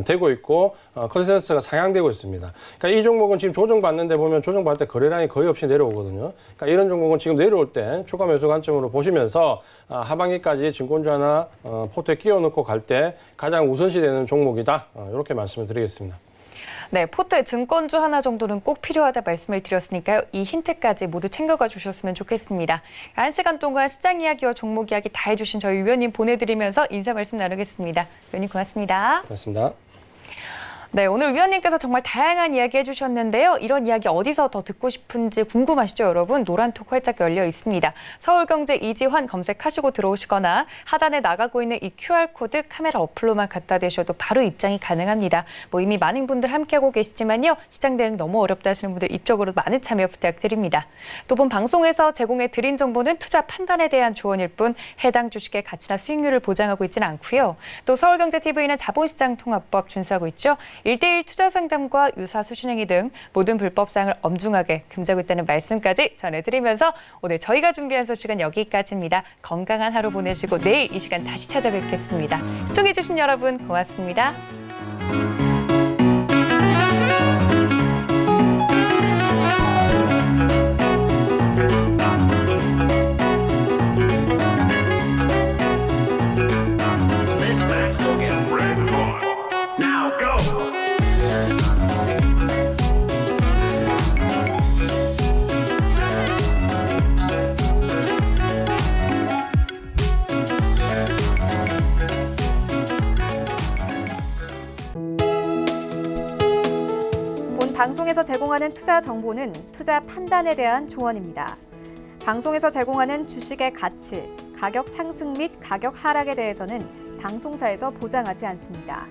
되고 있고 컨센서스가 상향되고 있습니다. 그러니까 이 종목은 지금 조정받는데 보면 조정받을 때 거래량이 거의 없이 내려오거든요. 그러니까 이런 종목은 지금 내려올 때 초과 매수 관점으로 보시면서 하반기까지 증권주나 포트에 끼워넣고 갈 때 가장 우선시되는 종목이다. 이렇게 말씀을 드리겠습니다. 네, 포트에 증권주 하나 정도는 꼭 필요하다 말씀을 드렸으니까요. 이 힌트까지 모두 챙겨가 주셨으면 좋겠습니다. 1시간 동안 시장 이야기와 종목 이야기 다 해주신 저희 위원님 보내드리면서 인사 말씀 나누겠습니다. 위원님 고맙습니다. 고맙습니다. 네, 오늘 위원님께서 정말 다양한 이야기 해주셨는데요. 이런 이야기 어디서 더 듣고 싶은지 궁금하시죠, 여러분? 노란톡 활짝 열려 있습니다. 서울경제 이지환 검색하시고 들어오시거나 하단에 나가고 있는 이 QR코드 카메라 어플로만 갖다 대셔도 바로 입장이 가능합니다. 뭐 이미 많은 분들 함께하고 계시지만요. 시장 대응 너무 어렵다 하시는 분들 이쪽으로 많은 참여 부탁드립니다. 또 본 방송에서 제공해 드린 정보는 투자 판단에 대한 조언일 뿐 해당 주식의 가치나 수익률을 보장하고 있지는 않고요. 또 서울경제TV는 자본시장 통합법 준수하고 있죠. 1대1 투자 상담과 유사 수신행위 등 모든 불법사항을 엄중하게 금지하고 있다는 말씀까지 전해드리면서 오늘 저희가 준비한 소식은 여기까지입니다. 건강한 하루 보내시고 내일 이 시간 다시 찾아뵙겠습니다. 시청해주신 여러분 고맙습니다. 본 방송에서 제공하는 투자 정보는 투자 판단에 대한 조언입니다. 방송에서 제공하는 주식의 가치, 가격 상승 및 가격 하락에 대해서는 방송사에서 보장하지 않습니다.